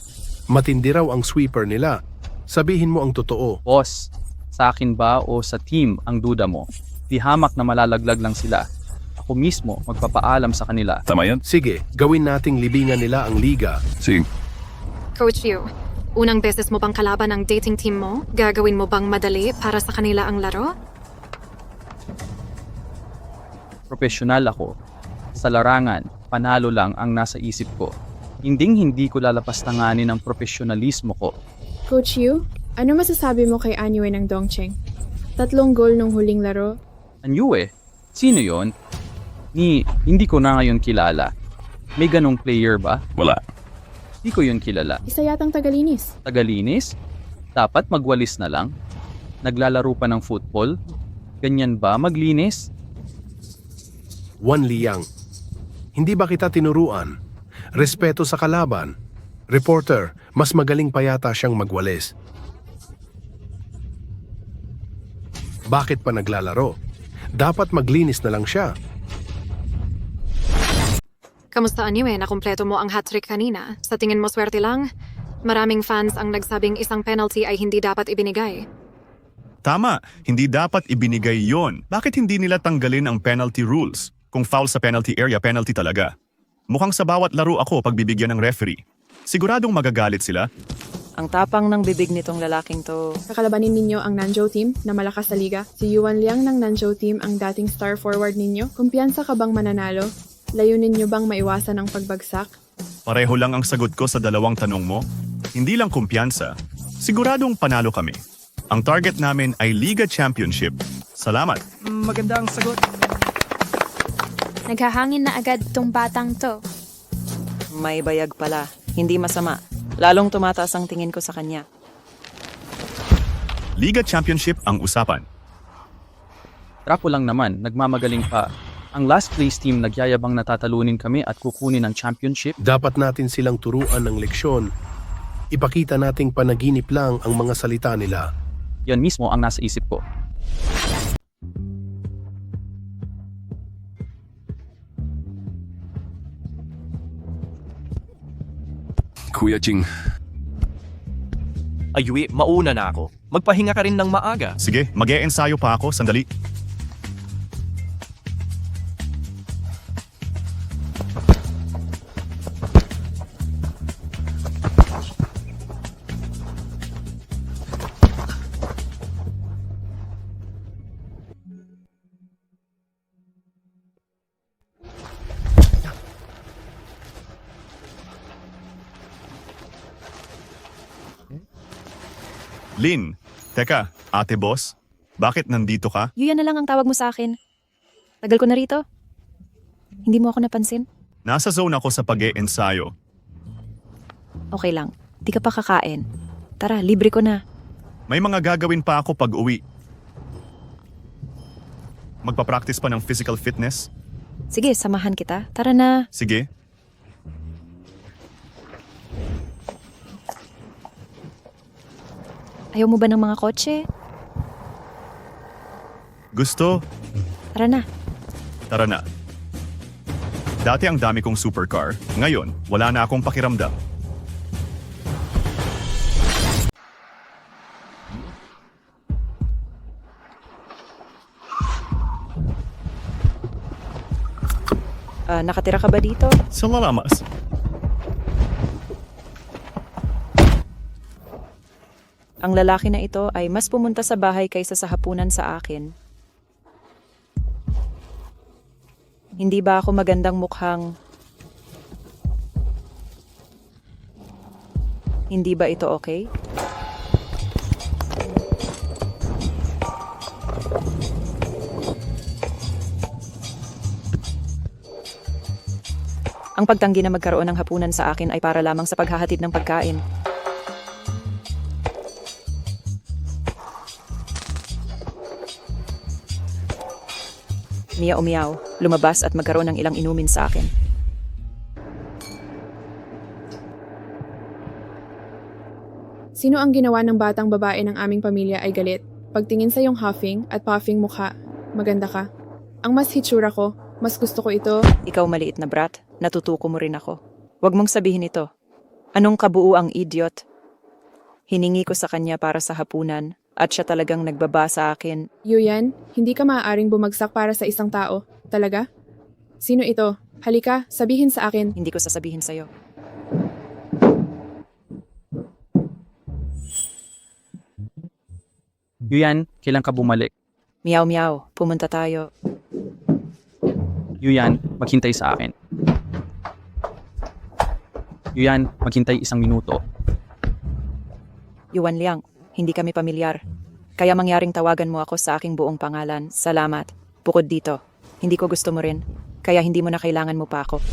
Matindi raw ang sweeper nila. Sabihin mo ang totoo. Boss, sa akin ba o sa team ang duda mo? Di hamak na malalaglag lang sila. Ako mismo magpapaalam sa kanila. Tama yan? Sige, gawin nating libingan nila ang liga. Sige. Coach Yu, unang beses mo bang kalaban ang dating team mo? Gagawin mo bang madali para sa kanila ang laro? Profesional ako. Sa larangan, panalo lang ang nasa isip ko. Hindi ko lalapastanganin ang profesionalismo ko. Coach Yu, ano masasabi mo kay Anyue ng Dongcheng? 3 goal nung huling laro. Anyue? Sino yon? Hindi ko na ngayon kilala. May ganong player ba? Wala. Hindi ko yun kilala. Isa yatang tagalinis. Tagalinis? Dapat magwalis na lang? Naglalaro pa ng football? Ganyan ba maglinis? Wanliang, hindi ba kita tinuruan? Respeto sa kalaban. Reporter, mas magaling pa yata siyang magwalis. Bakit pa naglalaro? Dapat maglinis na lang siya. Kamusta Aniwe? Nakumpleto mo ang hat-trick kanina. Sa tingin mo swerte lang? Maraming fans ang nagsabing isang penalty ay hindi dapat ibinigay. Tama, hindi dapat ibinigay yon. Bakit hindi nila tanggalin ang penalty rules? Kung foul sa penalty area, penalty talaga. Mukhang sa bawat laro ako pagbibigyan ng referee. Siguradong magagalit sila. Ang tapang ng bibig nitong lalaking to. Kakalabanin ninyo ang Nanzhou team na malakas sa liga. Si Yuan Liang ng Nanzhou team ang dating star forward ninyo. Kumpiyansa ka bang mananalo? Layunin nyo bang maiwasan ang pagbagsak? Pareho lang ang sagot ko sa dalawang tanong mo. Hindi lang kumpiyansa. Siguradong panalo kami. Ang target namin ay Liga Championship. Salamat. Maganda ang sagot. Naghahangin na agad tong batang to. May bayag pala. Hindi masama. Lalong tumataas ang tingin ko sa kanya. Liga Championship ang usapan. Trapo lang naman, nagmamagaling pa. Ang last place team nagyayabang natatalunin kami at kukunin ang championship. Dapat natin silang turuan ng leksyon. Ipakita nating panaginip lang ang mga salita nila. Yan mismo ang nasa isip ko. Kuya Ching, Ayui, mauna na ako. Magpahinga ka rin ng maaga. Sige, mag-e-ensayo pa ako. Sandali. Lin, teka, ate boss, bakit nandito ka? Yuyan na lang ang tawag mo sa akin. Tagal ko na rito. Hindi mo ako napansin? Nasa zone ako sa pag-e-ensayo. Okay lang. Di ka pa kakain. Tara, libre ko na. May mga gagawin pa ako pag uwi. Magpa-practice pa ng physical fitness? Sige, samahan kita. Tara na. Sige. Ayaw mo ba ng mga kotse? Gusto? Tara na. Tara na. Dati ang dami kong supercar. Ngayon, wala na akong pakiramdam. Nakatira ka ba dito? Salamat. Ang lalaki na ito ay mas pumunta sa bahay kaysa sa hapunan sa akin. Hindi ba ako magandang mukhang... Hindi ba ito okay? Ang pagtanggi na magkaroon ng hapunan sa akin ay para lamang sa paghahatid ng pagkain. Miyaw-miyaw, lumabas at magkaroon ng ilang inumin sa akin. Sino ang ginawa ng batang babae ng aming pamilya ay galit? Pagtingin sa iyong huffing at puffing mukha, maganda ka. Ang mas hitsura ko, mas gusto ko ito. Ikaw maliit na brat, natutuko mo rin ako. Huwag mong sabihin ito. Anong kabuuang idiot? Hiningi ko sa kanya para sa hapunan at siya talagang nagbaba sa akin. Yuyan, hindi ka maaaring bumagsak para sa isang tao. Talaga? Sino ito? Halika, sabihin sa akin. Hindi ko sasabihin sa'yo. Yuyan, kailan ka bumalik? Miyaw-miyaw, pumunta tayo. Yuyan, maghintay sa akin. Yuyan, maghintay 1 minuto. Yuan Liang, hindi kami pamilyar. Kaya mangyaring tawagan mo ako sa aking buong pangalan. Salamat. Bukod dito, hindi ko gusto mo rin. Kaya hindi mo na kailangan mo pa ako.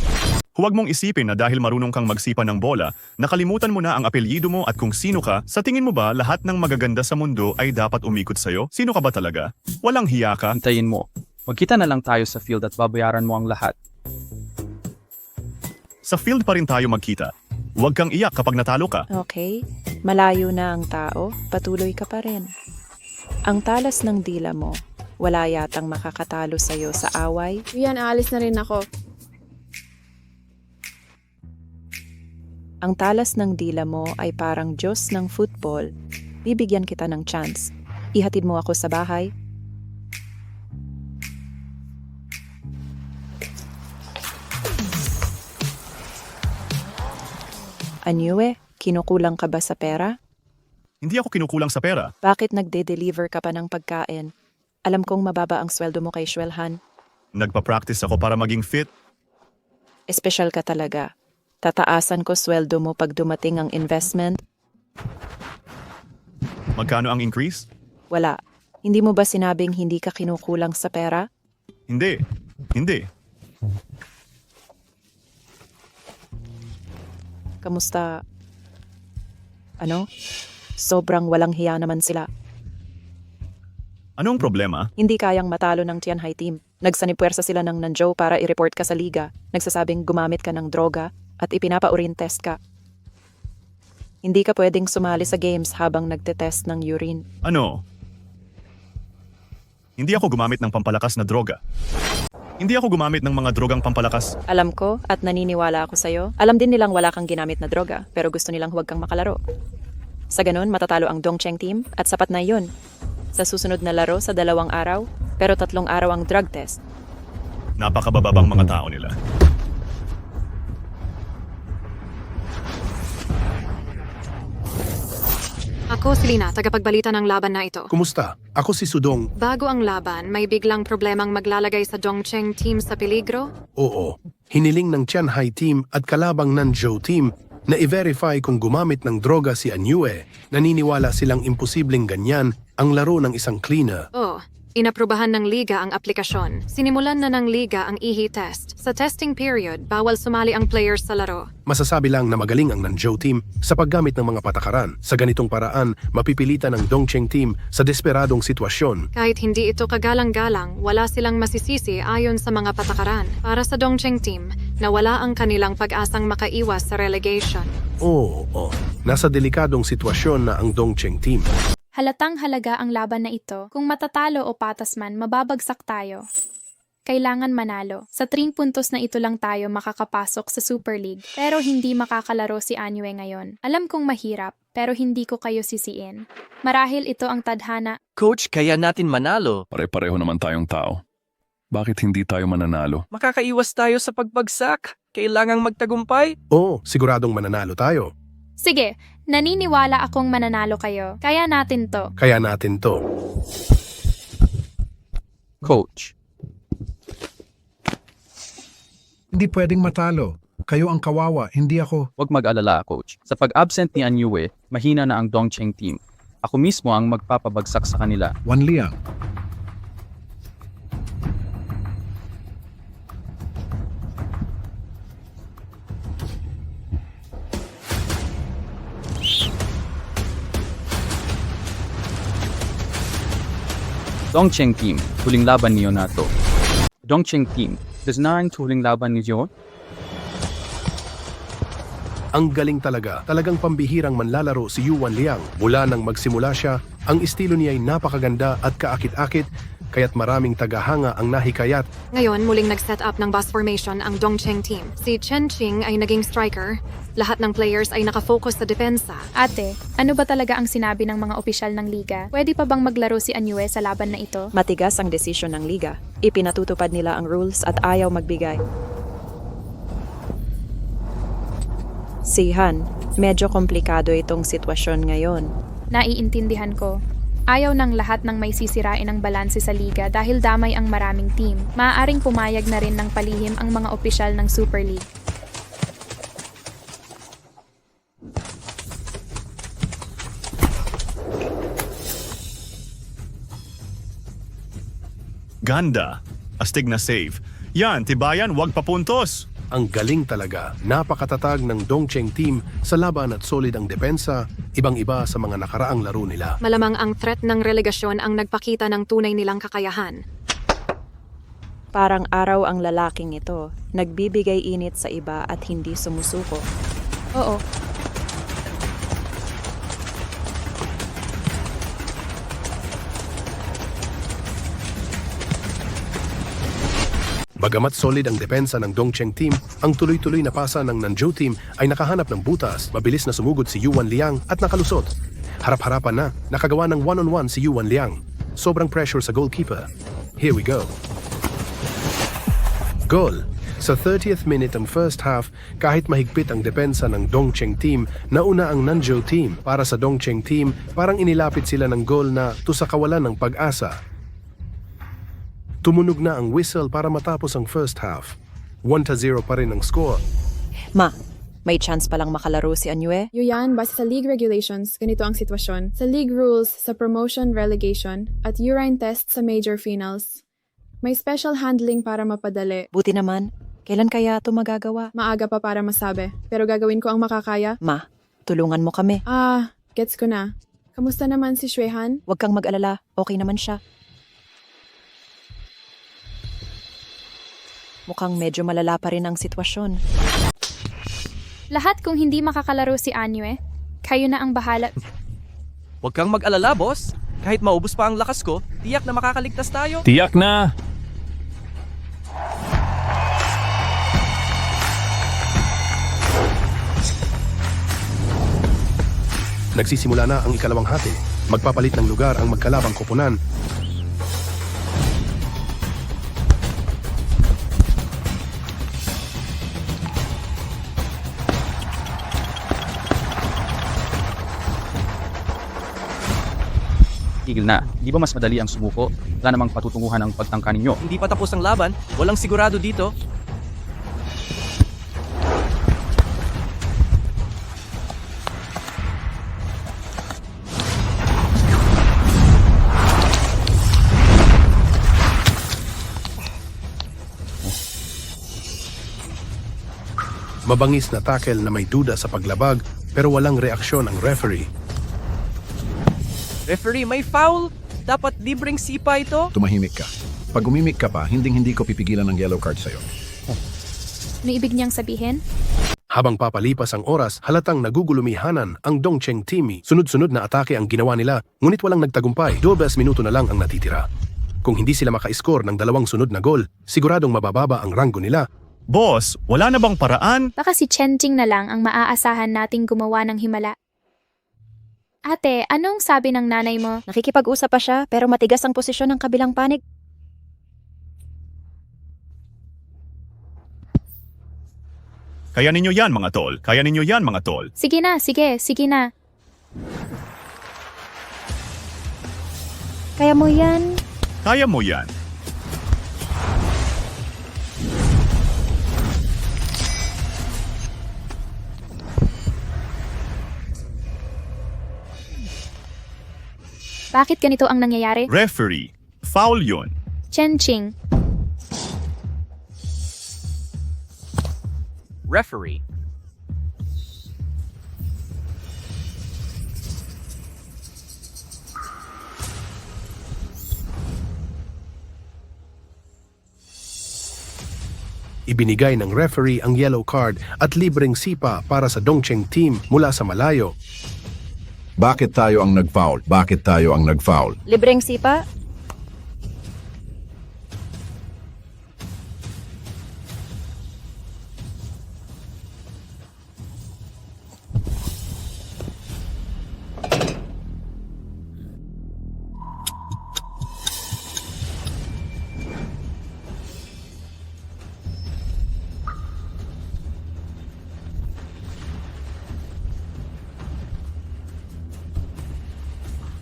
Huwag mong isipin na dahil marunong kang magsipa ng bola, nakalimutan mo na ang apelyido mo at kung sino ka. Sa tingin mo ba lahat ng magaganda sa mundo ay dapat umikot sa'yo? Sino ka ba talaga? Walang hiya ka? Hintayin mo. Magkita na lang tayo sa field at babayaran mo ang lahat. Sa field pa rin tayo magkita. Huwag kang iyak kapag natalo ka. Okay, malayo na ang tao, patuloy ka pa rin. Ang talas ng dila mo, wala yatang makakatalo sa'yo sa away. Yan, aalis na rin ako. Ang talas ng dila mo ay parang Diyos ng football. Bibigyan kita ng chance. Ihatid mo ako sa bahay. Anyue, kinukulang ka ba sa pera? Hindi ako kinukulang sa pera. Bakit nagde-deliver ka pa ng pagkain? Alam kong mababa ang sweldo mo kay Shwelhan. Nagpa-practice ako para maging fit. Espesyal ka talaga. Tataasan ko sweldo mo pag dumating ang investment. Magkano ang increase? Wala. Hindi mo ba sinabing hindi ka kinukulang sa pera? Hindi. Hindi. Kamusta? Ano? Sobrang walang hiya naman sila. Anong problema? Hindi kayang matalo ng Tianhai team. Nagsanipwersa sila ng Nanzhou para i-report ka sa liga. Nagsasabing gumamit ka ng droga at ipinapa-urine test ka. Hindi ka pwedeng sumali sa games habang nagtetest ng urine. Ano? Hindi ako gumamit ng pampalakas na droga. Hindi ako gumamit ng mga drogang pampalakas. Alam ko at naniniwala ako sa'yo. Alam din nilang wala kang ginamit na droga pero gusto nilang huwag kang makalaro. Sa ganun, matatalo ang Dongcheng team at sapat na yun. Sa susunod na laro sa 2 araw, pero 3 araw ang drug test. Napakabababang mga tao nila. Ako si Lina, tagapagbalita ng laban na ito. Kumusta? Ako si Sudong. Bago ang laban, may biglang problemang maglalagay sa Dongcheng team sa peligro? Oo. Hiniling ng Tianhai team at kalabang Nanzhou team na i-verify kung gumamit ng droga si Anyue. Naniniwala silang imposibleng ganyan ang laro ng isang cleaner. Oh, inaprubahan ng liga ang aplikasyon. Sinimulan na ng liga ang ihi test. Sa testing period, bawal sumali ang players sa laro. Masasabi lang na magaling ang Nanzhou team sa paggamit ng mga patakaran. Sa ganitong paraan, mapipilitan ng Dongcheng team sa desperadong sitwasyon. Kahit hindi ito kagalang-galang, wala silang masisisi ayon sa mga patakaran. Para sa Dongcheng team, nawala ang kanilang pag-asang makaiwas sa relegation. Oo. Nasa delikadong sitwasyon na ang Dongcheng team. Halatang halaga ang laban na ito. Kung matatalo o patas man, mababagsak tayo. Kailangan manalo. Sa 3 puntos na ito lang tayo makakapasok sa Super League. Pero hindi makakalaro si Anyue ngayon. Alam kong mahirap, pero hindi ko kayo sisiin. Marahil ito ang tadhana. Coach, kaya natin manalo. Pare-pareho naman tayong tao. Bakit hindi tayo mananalo? Makakaiwas tayo sa pagbagsak. Kailangang magtagumpay. Oo, siguradong mananalo tayo. Sige, naniniwala akong mananalo kayo. Kaya natin to. Kaya natin to. Coach, Hindi pwedeng matalo. Kayo ang kawawa, hindi ako. huwag mag-alala, Coach. Sa pag-absent ni Anyue, mahina na ang Dongcheng team. Ako mismo ang magpapabagsak sa kanila. Wan Liang. Dongcheng team, huling laban niyo na to. Dongcheng team, does narang huling laban niyo? Ang galing talaga. Talagang pambihirang manlalaro si Yuan Liang. Mula nang magsimula siya, ang estilo niya ay napakaganda at kaakit-akit, kaya't maraming tagahanga ang nahikayat. Ngayon, muling nag-set up ng bus formation ang Dongcheng team. Si Chen Qing ay naging striker. Lahat ng players ay nakafocus sa depensa. Ate, ano ba talaga ang sinabi ng mga opisyal ng liga? Pwede pa bang maglaro si Anyue sa laban na ito? Matigas ang desisyon ng liga. Ipinatutupad nila ang rules at ayaw magbigay. Si Han, medyo komplikado itong sitwasyon ngayon. Naiintindihan ko. Ayaw ng lahat ng may sisirain ang balanse sa liga dahil damay ang maraming team. Maaaring pumayag na rin ng palihim ang mga opisyal ng Super League. Ganda. Astig na save. Yan, tibayan, wag papuntos. Ang galing talaga. Napakatatag ng Dongcheng team sa laban at solid ang depensa, ibang-iba sa mga nakaraang laro nila. Malamang ang threat ng relegasyon ang nagpakita ng tunay nilang kakayahan. Parang araw ang lalaking ito. Nagbibigay init sa iba at hindi sumusuko. Oo, Bagamat solid ang depensa ng Dongcheng team, ang tuloy-tuloy na pasa ng Nanzhou team ay nakahanap ng butas, mabilis na sumugod si Yuan Liang at nakalusot. Harap-harapan na, nakagawa ng one-on-one si Yuan Liang. Sobrang pressure sa goalkeeper. Here we go. Goal! Sa 30th minute ng first half, kahit mahigpit ang depensa ng Dongcheng team, nauna ang Nanzhou team. Para sa Dongcheng team, parang inilapit sila ng goal na tusakawalan ng pag-asa. Tumunog na ang whistle para matapos ang first half. 1-0 pa rin ang score. Ma, may chance palang makalaro si Anyue? Yuyan, base sa league regulations, ganito ang sitwasyon. Sa league rules, sa promotion relegation, at urine test sa major finals. May special handling para mapadali. Buti naman. Kailan kaya ito magagawa? Maaga pa para masabi, pero gagawin ko ang makakaya. Ma, tulungan mo kami. Gets ko na. Kamusta naman si Xuehan? Huwag kang mag-alala. Okay naman siya. Mukhang medyo malala pa rin ang sitwasyon. Lahat kung hindi makakalaro si Anyue, kayo na ang bahala. Huwag kang mag-alala, boss. Kahit maubos pa ang lakas ko, tiyak na makakaligtas tayo. Tiyak na! Nagsisimula na ang ikalawang hati. Magpapalit ng lugar ang magkalabang koponan. Tigil na. Di ba mas madali ang sumuko? Wala namang patutunguhan ang pagtangka ninyo. Hindi pa tapos ang laban, walang sigurado dito. Mabangis na tackle na may duda sa paglabag pero walang reaksyon ang referee. Referee, may foul! Dapat libreng sipa ito. Tumahimik ka. Pag umimik ka pa, hindi ko pipigilan ng yellow card sa'yo. Ano ibig niyang sabihin? Habang papalipas ang oras, halatang nagugulumihanan ang Dongcheng team. Sunod-sunod na atake ang ginawa nila, ngunit walang nagtagumpay. 12 minuto na lang ang natitira. Kung hindi sila maka-score ng 2 sunod na gol, siguradong mabababa ang ranggo nila. Boss, wala na bang paraan? Baka si Chenjing na lang ang maaasahan nating gumawa ng himala. Ate, anong sabi ng nanay mo? Nakikipag-usap pa siya pero matigas ang posisyon ng kabilang panig. Kaya ninyo yan mga tol. Kaya ninyo yan mga tol. Sige na, sige na. Kaya mo yan. Kaya mo yan. Bakit ganito ang nangyayari? Referee, foul yun. Chenjing, Referee. Ibinigay ng referee ang yellow card at libreng sipa para sa Dongcheng team mula sa malayo. Bakit tayo ang nag-foul? Bakit tayo ang nag-foul? Libreng sipa?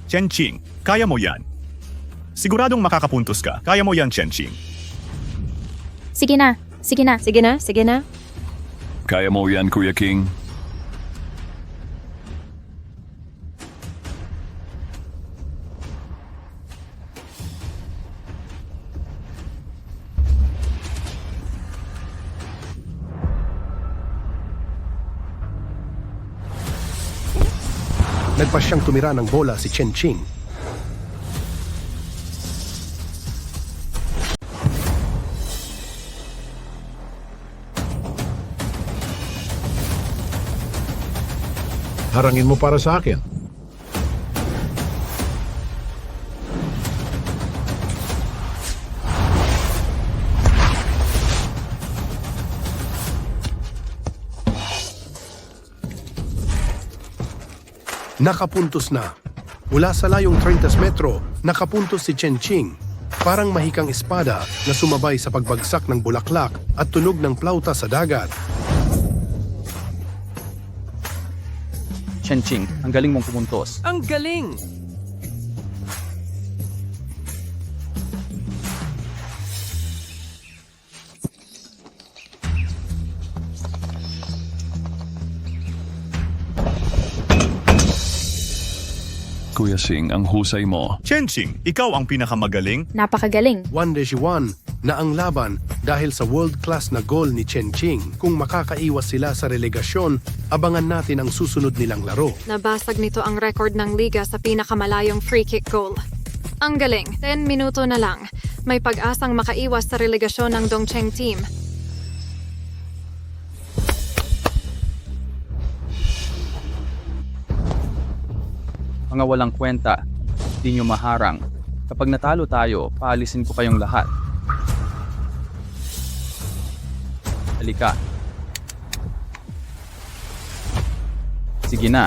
Chenching, kaya mo yan. Siguradong makakapuntos ka. Kaya mo yan, Chenching. sige na. Sige na. Kaya mo yan, Kuya King? Nagpasyang tumira ng bola si Chenching. Harangin mo para sa akin. Nakapuntos na. Mula sa layong 30 metro, nakapuntos si Chen Qing. Parang mahikang espada na sumabay sa pagbagsak ng bulaklak at tunog ng plauta sa dagat. Chen Qing, ang galing mong pumuntos. Ang galing! Kuya Sing, ang husay mo. Chenching, ikaw ang pinakamagaling. Napakagaling. 1-1 na ang laban dahil sa world-class na goal ni Chen Qing. Kung makakaiwas sila sa relegasyon, abangan natin ang susunod nilang laro. Nabasag nito ang record ng liga sa pinakamalayong free kick goal. Ang galing, 10 minuto na lang. May pag-asang makaiwas sa relegasyon ng Dongcheng team. Mga walang kwenta, di nyo maharang. Kapag natalo tayo, paalisin ko kayong lahat. Halika. Sige na.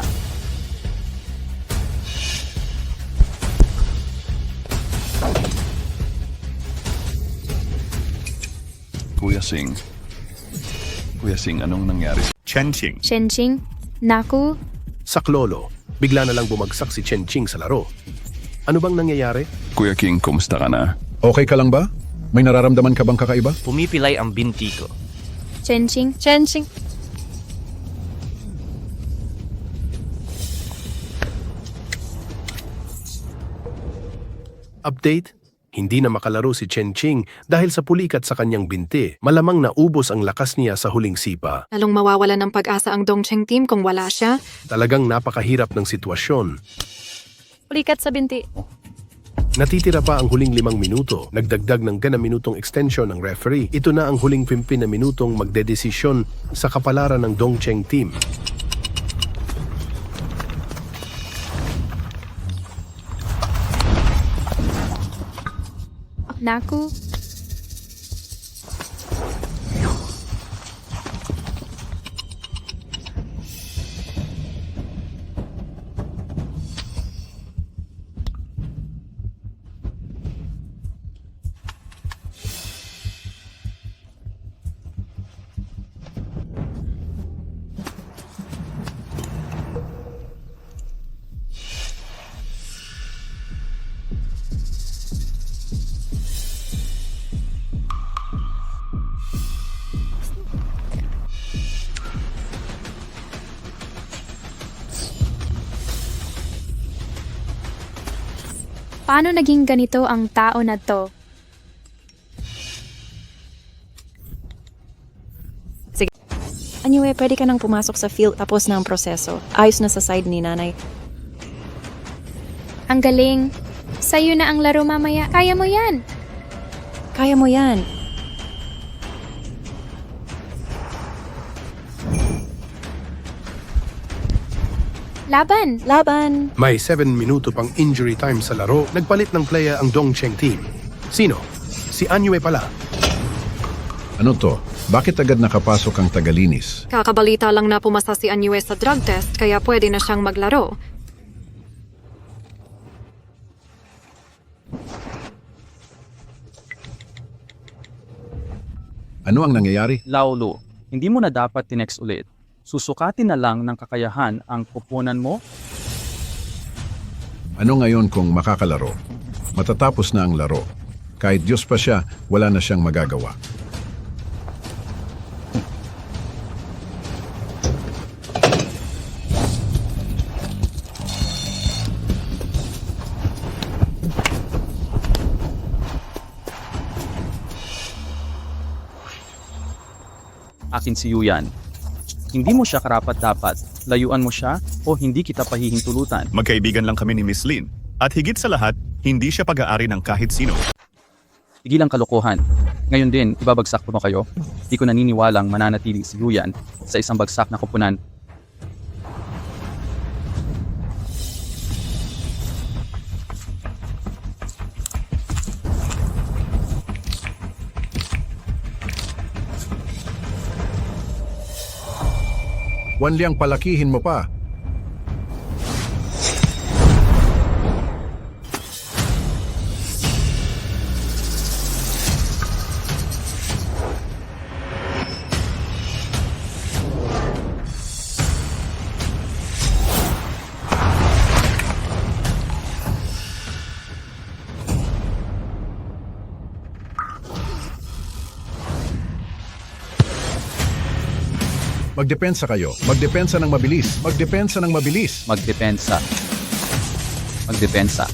Kuya Sing. Kuya Sing, anong nangyari? Chenching, Shenching, naku, Saklolo, bigla na lang bumagsak si Chen Qing sa laro. Ano bang nangyayari? Kuya King, kumusta ka na? Okay ka lang ba? May nararamdaman ka bang kakaiba? Pumipilay ang binti ko. Shenching, Update? Hindi na makalaro si Chen Qing dahil sa pulikat sa kanyang binti. Malamang naubos ang lakas niya sa huling sipa. Lalong mawawala ng pag-asa ang Dongcheng team kung wala siya. Talagang napakahirap ng sitwasyon. Ulikat sa binti. Natitira pa ang huling 5 minuto. Nagdagdag ng ganang minutong extension ng referee. Ito na ang huling 15 na minutong magdedesisyon sa kapalaran ng Dongcheng team. Naku, paano naging ganito ang tao na to? Anyway, pwede ka nang pumasok sa field tapos na ang proseso. Ayos na sa side ni nanay. Ang galing. Sa'yo na ang laro mamaya. Kaya mo yan. Kaya mo yan. Laban. Laban! May 7 minuto pang injury time sa laro. Nagpalit ng playa ang Dongcheng team. Sino? Si Anyue pala. Ano to? Bakit agad nakapasok ang tagalinis? Kakabalita lang na pumasa si Anyue sa drug test kaya pwede na siyang maglaro. Ano ang nangyayari? Laolo, hindi mo na dapat tinext ulit. Susukatin na lang ng kakayahan ang kupunan mo. Ano ngayon kung makakalaro? Matatapos na ang laro. Kahit Diyos pa siya, wala na siyang magagawa. Akin si Yuyan. Hindi mo siya karapat-dapat. Layuan mo siya o hindi kita pahihintulutan. magkaibigan lang kami ni Miss Lin. At higit sa lahat, hindi siya pag-aari ng kahit sino. Tigil ang kalokohan. Ngayon din, ibabagsak ko mo kayo. Di ko naniniwalang mananatili si Yuyan sa isang bagsak na kupunan. Wanliang palakihin mo pa. Magdepensa kayo. Magdepensa ng mabilis. Magdepensa ng mabilis. Magdepensa. Magdepensa.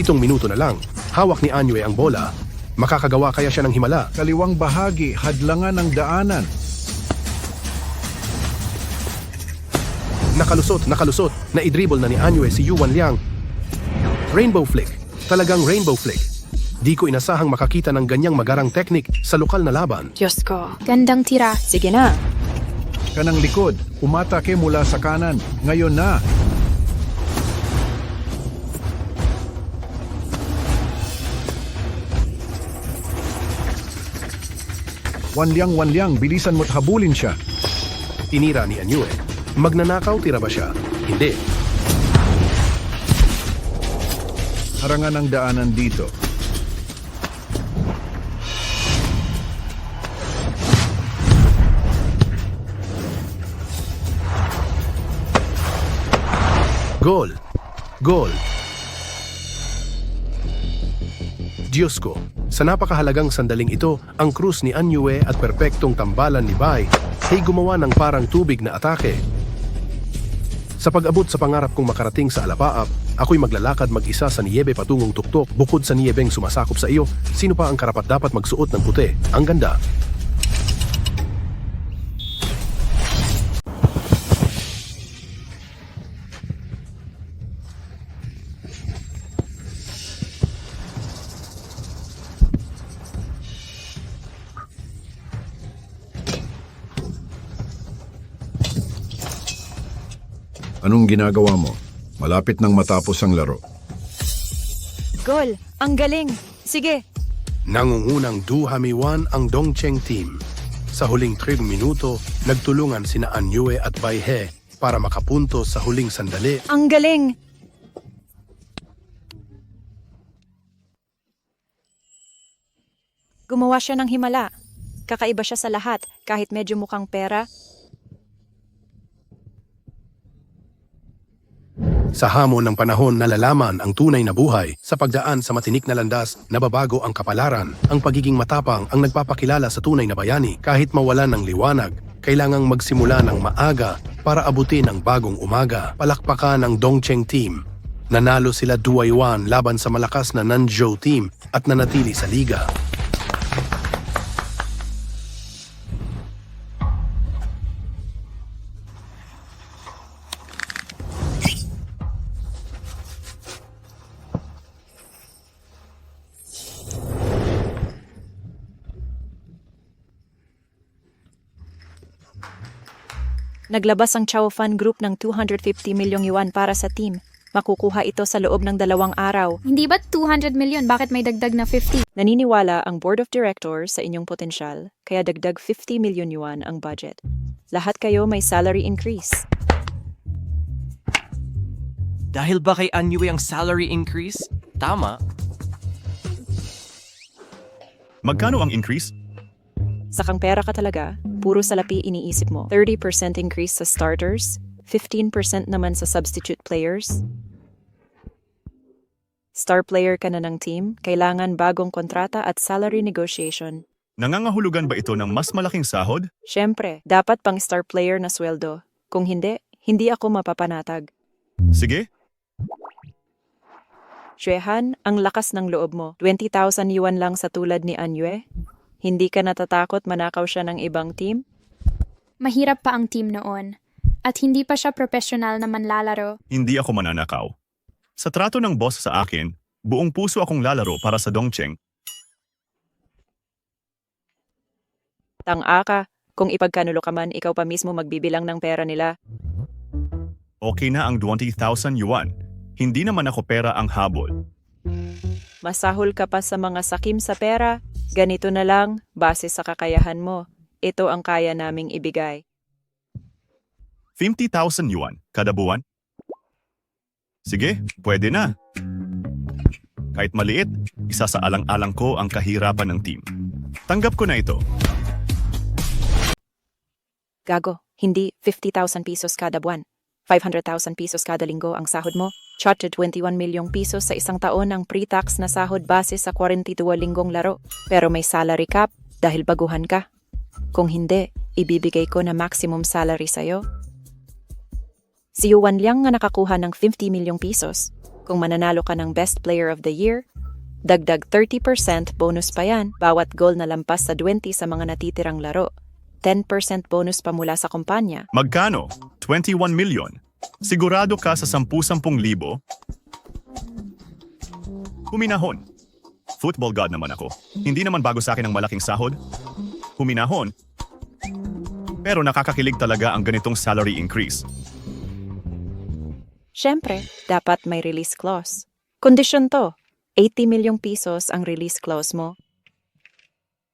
7 minuto na lang. Hawak ni Anyue ang bola. Makakagawa kaya siya ng himala? Kaliwang bahagi, hadlangan ng daanan. Nakalusot. Naidribble na ni Anyue si Yuan Liang. Rainbow flick. Talagang rainbow flick. Di ko inasahang makakita ng ganyang magarang teknik sa lokal na laban. Diyos ko. Gandang tira. Sige na. Kanang likod, umatake mula sa kanan. Ngayon na. Wanliang, bilisan mo't habulin siya. Tinira ni Anyue. Magnanakaw tira ba siya? Hindi. Harangan ang daanan dito. Gol! Diyos ko, sa napakahalagang sandaling ito, ang krus ni Anyue at perpektong tambalan ni Bai ay gumawa ng parang tubig na atake. Sa pag-abot sa pangarap kong makarating sa alapaap, ako'y maglalakad mag-isa sa niyebe patungong tuktok. Bukod sa niyebeng sumasakop sa iyo, sino pa ang karapat-dapat magsuot ng puti? Ang ganda. Anong ginagawa mo? Malapit nang matapos ang laro. Gol! Ang galing! Sige! Nangungunang Duhamiwan ang Dongcheng team. Sa huling 3 minuto, nagtulungan sina Anyue at Bai He para makapunto sa huling sandali. Ang galing! Gumawa siya ng himala. Kakaiba siya sa lahat, kahit medyo mukhang pera. Sa hamon ng panahon nalalaman ang tunay na buhay. Sa pagdaan sa matinik na landas, nababago ang kapalaran. Ang pagiging matapang ang nagpapakilala sa tunay na bayani. Kahit mawalan ng liwanag, kailangang magsimula ng maaga para abutin ang bagong umaga. Palakpakan ng Dongcheng team. Nanalo sila 2-1 laban sa malakas na Nanzhou team at nanatili sa liga. Naglabas ang Chao Fan Group ng 250 milyong yuan para sa team. Makukuha ito sa loob ng 2 araw. Hindi ba 200 million? Bakit may dagdag na 50? Naniniwala ang Board of Directors sa inyong potensyal, kaya dagdag 50 milyon yuan ang budget. Lahat kayo may salary increase. Dahil ba kay Anyue ang salary increase? Tama. Magkano ang increase? Sakang pera ka talaga, puro salapi iniisip mo. 30% increase sa starters, 15% naman sa substitute players. Star player ka na ng team, kailangan bagong kontrata at salary negotiation. Nangangahulugan ba ito ng mas malaking sahod? Siyempre, dapat pang star player na sweldo. Kung hindi, hindi ako mapapanatag. Sige, Xuehan, ang lakas ng loob mo. 20,000 yuan lang sa tulad ni Anyue? Hindi ka natatakot manakaw siya ng ibang team? Mahirap pa ang team noon. At hindi pa siya profesional na manlalaro. hindi ako mananakaw. Sa trato ng boss sa akin, buong puso akong lalaro para sa Dongcheng. Tang-a ka, kung ipagkanulo ka man, ikaw pa mismo magbibilang ng pera nila. Okay na ang 20,000 yuan. Hindi naman ako pera ang habol. Masahol ka pa sa mga sakim sa pera. Ganito na lang, base sa kakayahan mo. Ito ang kaya naming ibigay. 50,000 yuan kada buwan? Sige, pwede na. Kahit maliit, isa sa alang-alang ko ang kahirapan ng team. Tanggap ko na ito. Gago, hindi 50,000 pesos kada buwan. 500,000 pesos kada linggo ang sahod mo. Charted 21 milyong pesos sa isang taon ang pre-tax na sahod base sa 42 linggong laro. Pero may salary cap dahil baguhan ka. Kung hindi, ibibigay ko na maximum salary sa'yo. Si Yuan Liang nga nakakuha ng 50 milyong pisos. Kung mananalo ka ng Best Player of the Year, dagdag 30% bonus pa yan bawat goal na lampas sa 20 sa mga natitirang laro. 10% bonus pa mula sa kumpanya. Magkano? 21 million. Sigurado ka sa 10,000 libo? Huminahon. Football god naman ako. Hindi naman bago sa akin ang malaking sahod. Huminahon. Pero nakakakilig talaga ang ganitong salary increase. Siyempre, dapat may release clause. Kondisyon to, 80 milyong pisos ang release clause mo.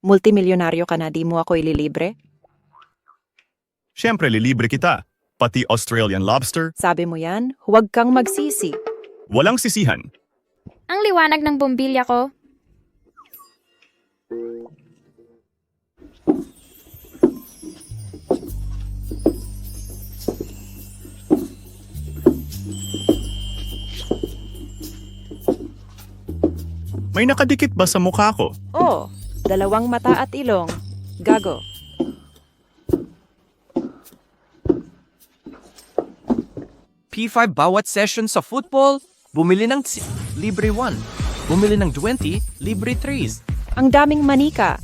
Multimilyonaryo ka na, di mo ako ililibre? Siyempre, lilibre kita. Pati Australian lobster. Sabi mo yan, huwag kang magsisi. Walang sisihan. Ang liwanag ng bombilya ko. May nakadikit ba sa mukha ko? Oh, 2 mata at ilong. Gago. P5 bawat session sa football, bumili ng libre 1. Bumili ng 20, libre 3. Ang daming manika.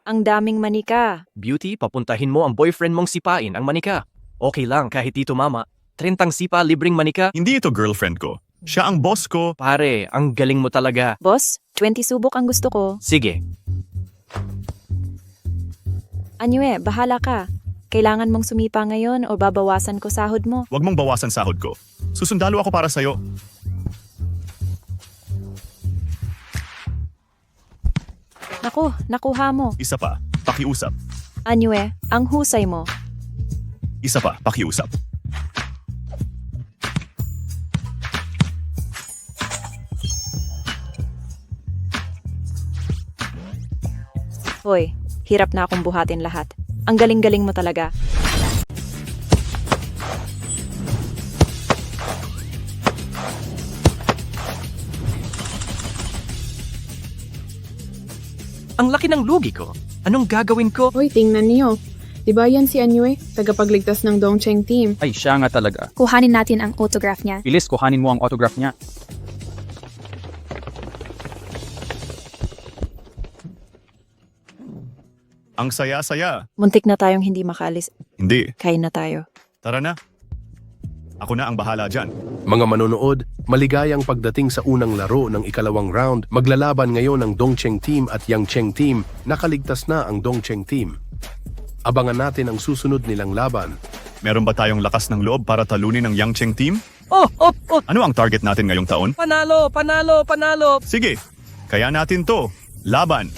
Ang daming manika. Beauty, papuntahin mo ang boyfriend mong sipain ang manika. Okay lang kahit dito mama. 30 sipa, libreng manika. Hindi ito girlfriend ko. Siya ang boss ko. Pare, ang galing mo talaga. Boss, 20 subok ang gusto ko. Sige. Anyue, bahala ka. Kailangan mong sumipa ngayon o babawasan ko sahod mo. Huwag mong bawasan sahod ko. Susundalo ako para sa'yo. Naku, nakuha mo. Isa pa, pakiusap. Anyue, ang husay mo. Isa pa, pakiusap. Hoy, hirap na akong buhatin lahat. Ang galing-galing mo talaga. Ang laki ng lugi ko. Anong gagawin ko? Hoy, tingnan niyo. Diba yan si Anyue, tagapagligtas ng Dongcheng team? Ay, siya nga talaga. Kuhanin natin ang autograph niya. Bilis, kuhanin mo ang autograph niya. Ang saya-saya. Muntik na tayong hindi makaalis. Hindi. Kain na tayo. Tara na. Ako na ang bahala dyan. Mga manonood, maligayang pagdating sa unang laro ng ikalawang round, maglalaban ngayon ang Dongcheng team at Yangcheng team. Nakaligtas na ang Dongcheng team. Abangan natin ang susunod nilang laban. Meron ba tayong lakas ng loob para talunin ang Yangcheng team? Oh! Ano ang target natin ngayong taon? Panalo! Panalo! Panalo! Sige, kaya natin to. Laban.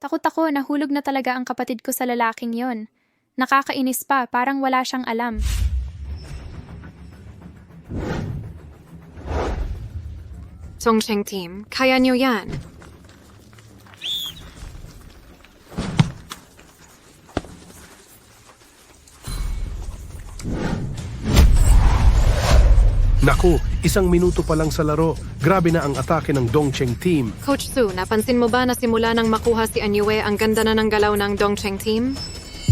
Takot ako, nahulog na talaga ang kapatid ko sa lalaking yon. Nakakainis pa, parang wala siyang alam. Dongcheng team, kaya niyo yan. Naku, 1 minuto pa lang sa laro. Grabe na ang atake ng Dongcheng team. Coach Su, napansin mo ba na simula nang makuha si Anyue, ang ganda na ng galaw ng Dongcheng team?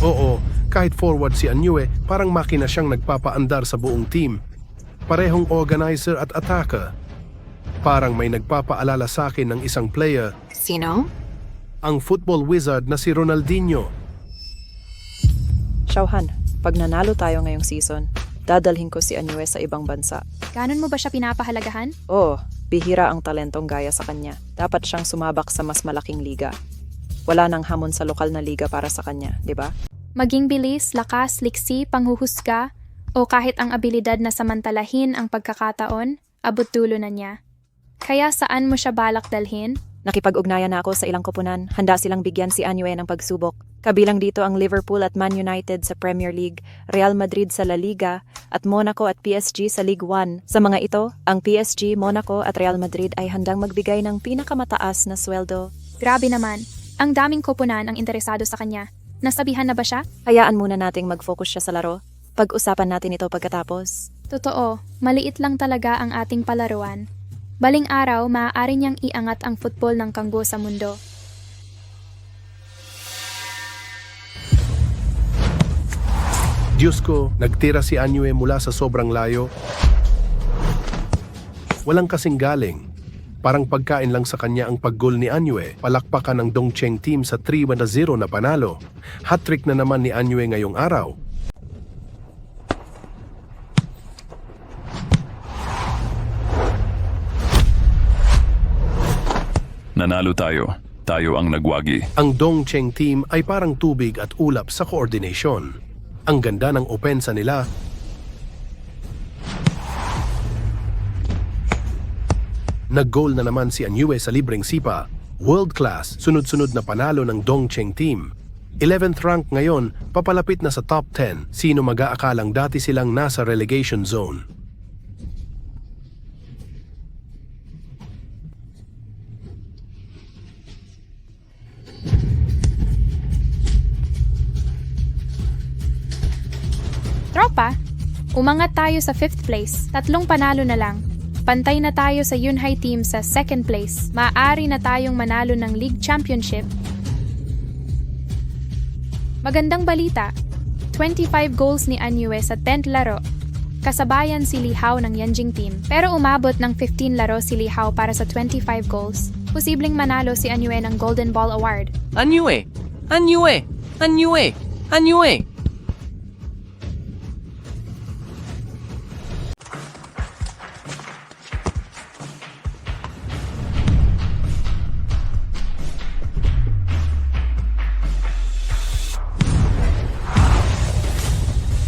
Oo, kahit forward si Anyue, parang makina siyang nagpapaandar sa buong team. Parehong organizer at attacker. Parang may nagpapaalala sa akin ng isang player, Sino? ang football wizard na si Ronaldinho. Xiaohan, pag nanalo tayo ngayong season, dadalhin ko si Anyue sa ibang bansa. Ganon mo ba siya pinapahalagahan? Oo, bihira ang talentong gaya sa kanya. Dapat siyang sumabak sa mas malaking liga. Wala nang hamon sa lokal na liga para sa kanya, di ba? Maging bilis, lakas, liksi, panghuhusga, o kahit ang abilidad na samantalahin ang pagkakataon, abot dulo na niya. Kaya saan mo siya balak dalhin? Nakipag-ugnayan na ako sa ilang koponan. Handa silang bigyan si Anyue ng pagsubok. Kabilang dito ang Liverpool at Man United sa Premier League, Real Madrid sa La Liga, at Monaco at PSG sa Ligue 1. Sa mga ito, ang PSG, Monaco at Real Madrid ay handang magbigay ng pinakamataas na sweldo. Grabe naman. Ang daming koponan ang interesado sa kanya. Nasabihan na ba siya? Hayaan muna nating mag-focus siya sa laro. Pag-usapan natin ito pagkatapos. Totoo, maliit lang talaga ang ating palaruan. Baling araw, maaari niyang iangat ang football ng kanggo sa mundo. Diyos ko, nagtira si Anyue mula sa sobrang layo. Walang kasing galing. Parang pagkain lang sa kanya ang pag-goal ni Anyue. Palakpakan ng Dongcheng team sa 3-0 na panalo. Hat-trick na naman ni Anyue ngayong araw. Nanalo tayo. Tayo ang nagwagi. Ang Dongcheng team ay parang tubig at ulap sa coordination. Ang ganda ng opensa nila. Nag-goal na naman si Anyue sa libreng sipa. World class, sunod-sunod na panalo ng Dongcheng team. 11th rank ngayon, papalapit na sa top 10. Sino mag-aakalang dati silang nasa relegation zone? Tropa, umangat tayo sa 5th place. 3 panalo na lang. Pantay na tayo sa Yunhai team sa 2nd place. Maaari na tayong manalo ng League Championship. Magandang balita. 25 goals ni Anyue sa 10th laro. Kasabayan si Li Hao ng Yanjing team. Pero umabot ng 15 laro si Li Hao para sa 25 goals. Posibleng manalo si Anyue ng Golden Ball Award. Anyue! Anyue! Anyue! Anyue!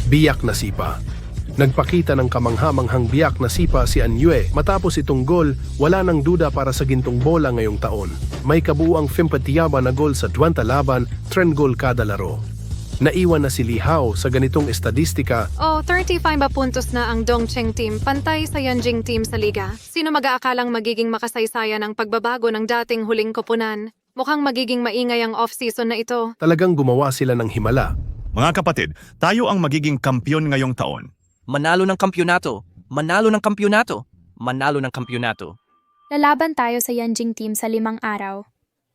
Biyak na sipa. Nagpakita ng kamanghamanghang biyak na sipa si Anyue. Matapos itong gol, wala nang duda para sa gintong bola ngayong taon. May kabuuang 50 na gol sa 20 laban, 3 gol kada laro. Naiwan na si Li Hao sa ganitong estadistika. 35 puntos na ang Dongcheng team, pantay sa Yanjing team sa liga. Sino mag-aakalang magiging makasaysayan ang pagbabago ng dating huling koponan? Mukhang magiging maingay ang off-season na ito. Talagang gumawa sila ng himala. Mga kapatid, tayo ang magiging kampyon ngayong taon. Manalo ng kampyonato! Manalo ng kampyonato! Manalo ng kampyonato! Lalaban tayo sa Yanjing team sa 5 araw.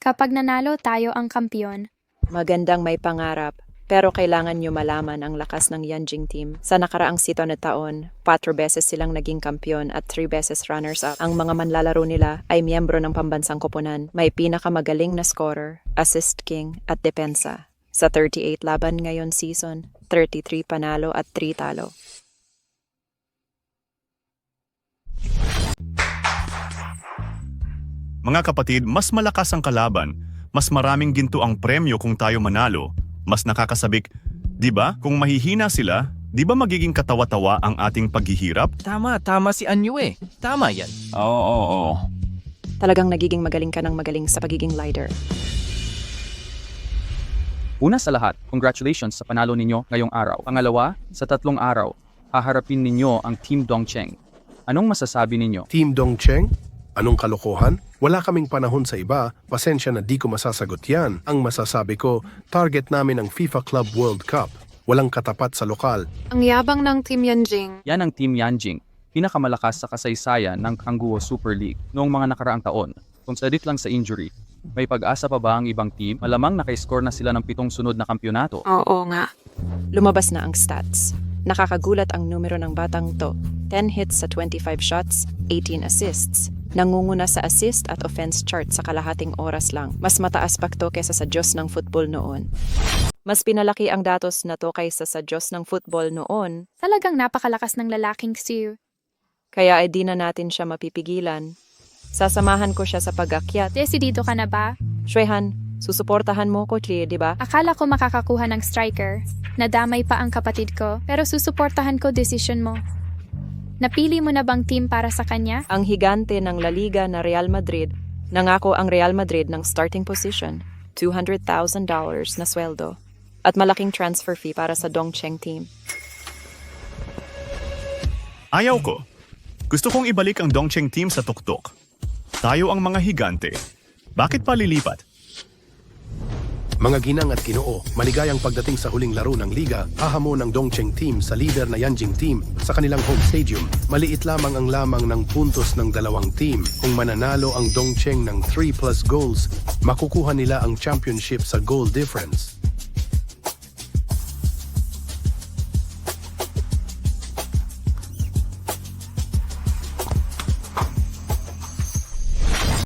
Kapag nanalo tayo ang kampiyon. Magandang may pangarap, pero kailangan nyo malaman ang lakas ng Yanjing team. Sa nakaraang 7 na taon, 4 beses silang naging kampiyon at 3 beses runners-up. Ang mga manlalaro nila ay miyembro ng pambansang koponan. May pinakamagaling na scorer, assist king at depensa. Sa 38 laban ngayon season, 33 panalo at 3 talo. Mga kapatid, mas malakas ang kalaban, mas maraming ginto ang premyo kung tayo manalo, mas nakakasabik, di ba? Kung mahihina sila, di ba magiging katawa-tawa ang ating paghihirap? Tama si Anyue. Tama yan. Oo. Talagang nagiging magaling ka ng magaling sa pagiging leader. Una sa lahat, congratulations sa panalo ninyo ngayong araw. Pangalawa, sa 3 araw, haharapin ninyo ang Team Dongcheng. Anong masasabi ninyo? Team Dongcheng? Anong kalokohan? Wala kaming panahon sa iba, pasensya na di ko masasagot yan. Ang masasabi ko, target namin ang FIFA Club World Cup. Walang katapat sa lokal. Ang yabang ng Team Yanjing. Yan ang Team Yanjing, pinakamalakas sa kasaysayan ng Kangguo Super League noong mga nakaraang taon. Kung sadit lang sa injury, may pag-asa pa ba ang ibang team? Malamang naka-score na sila ng 7 sunod na kampyonato. Oo nga. Lumabas na ang stats. Nakakagulat ang numero ng batang to. 10 hits sa 25 shots, 18 assists. Nangunguna sa assist at offense chart sa kalahating oras lang. Mas mataas pa to kesa sa Diyos ng football noon. Mas pinalaki ang datos na to kaysa sa Diyos ng football noon. Talagang napakalakas ng lalaking Siu. Kaya ay di na natin siya mapipigilan. Sasamahan ko siya sa pag-akyat. Desidido ka na ba? Shwehan, susuportahan mo ko, Chie, di ba? Akala ko makakakuha ng striker. Nadamay pa ang kapatid ko, pero susuportahan ko desisyon mo. Napili mo na bang team para sa kanya? Ang higante ng La Liga na Real Madrid, nangako ang Real Madrid ng starting position, $200,000 na sweldo, at malaking transfer fee para sa Dongcheng team. Ayaw ko. Gusto kong ibalik ang Dongcheng team sa tuktok. Tayo ang mga higante. Bakit pa lilipat? Mga ginang at ginoo, maligayang pagdating sa huling laro ng liga, hahamon ng Dongcheng team sa leader na Yanjing team sa kanilang home stadium. Maliit lamang ang lamang ng puntos ng dalawang team. Kung mananalo ang Dongcheng ng 3+ goals, makukuha nila ang championship sa goal difference.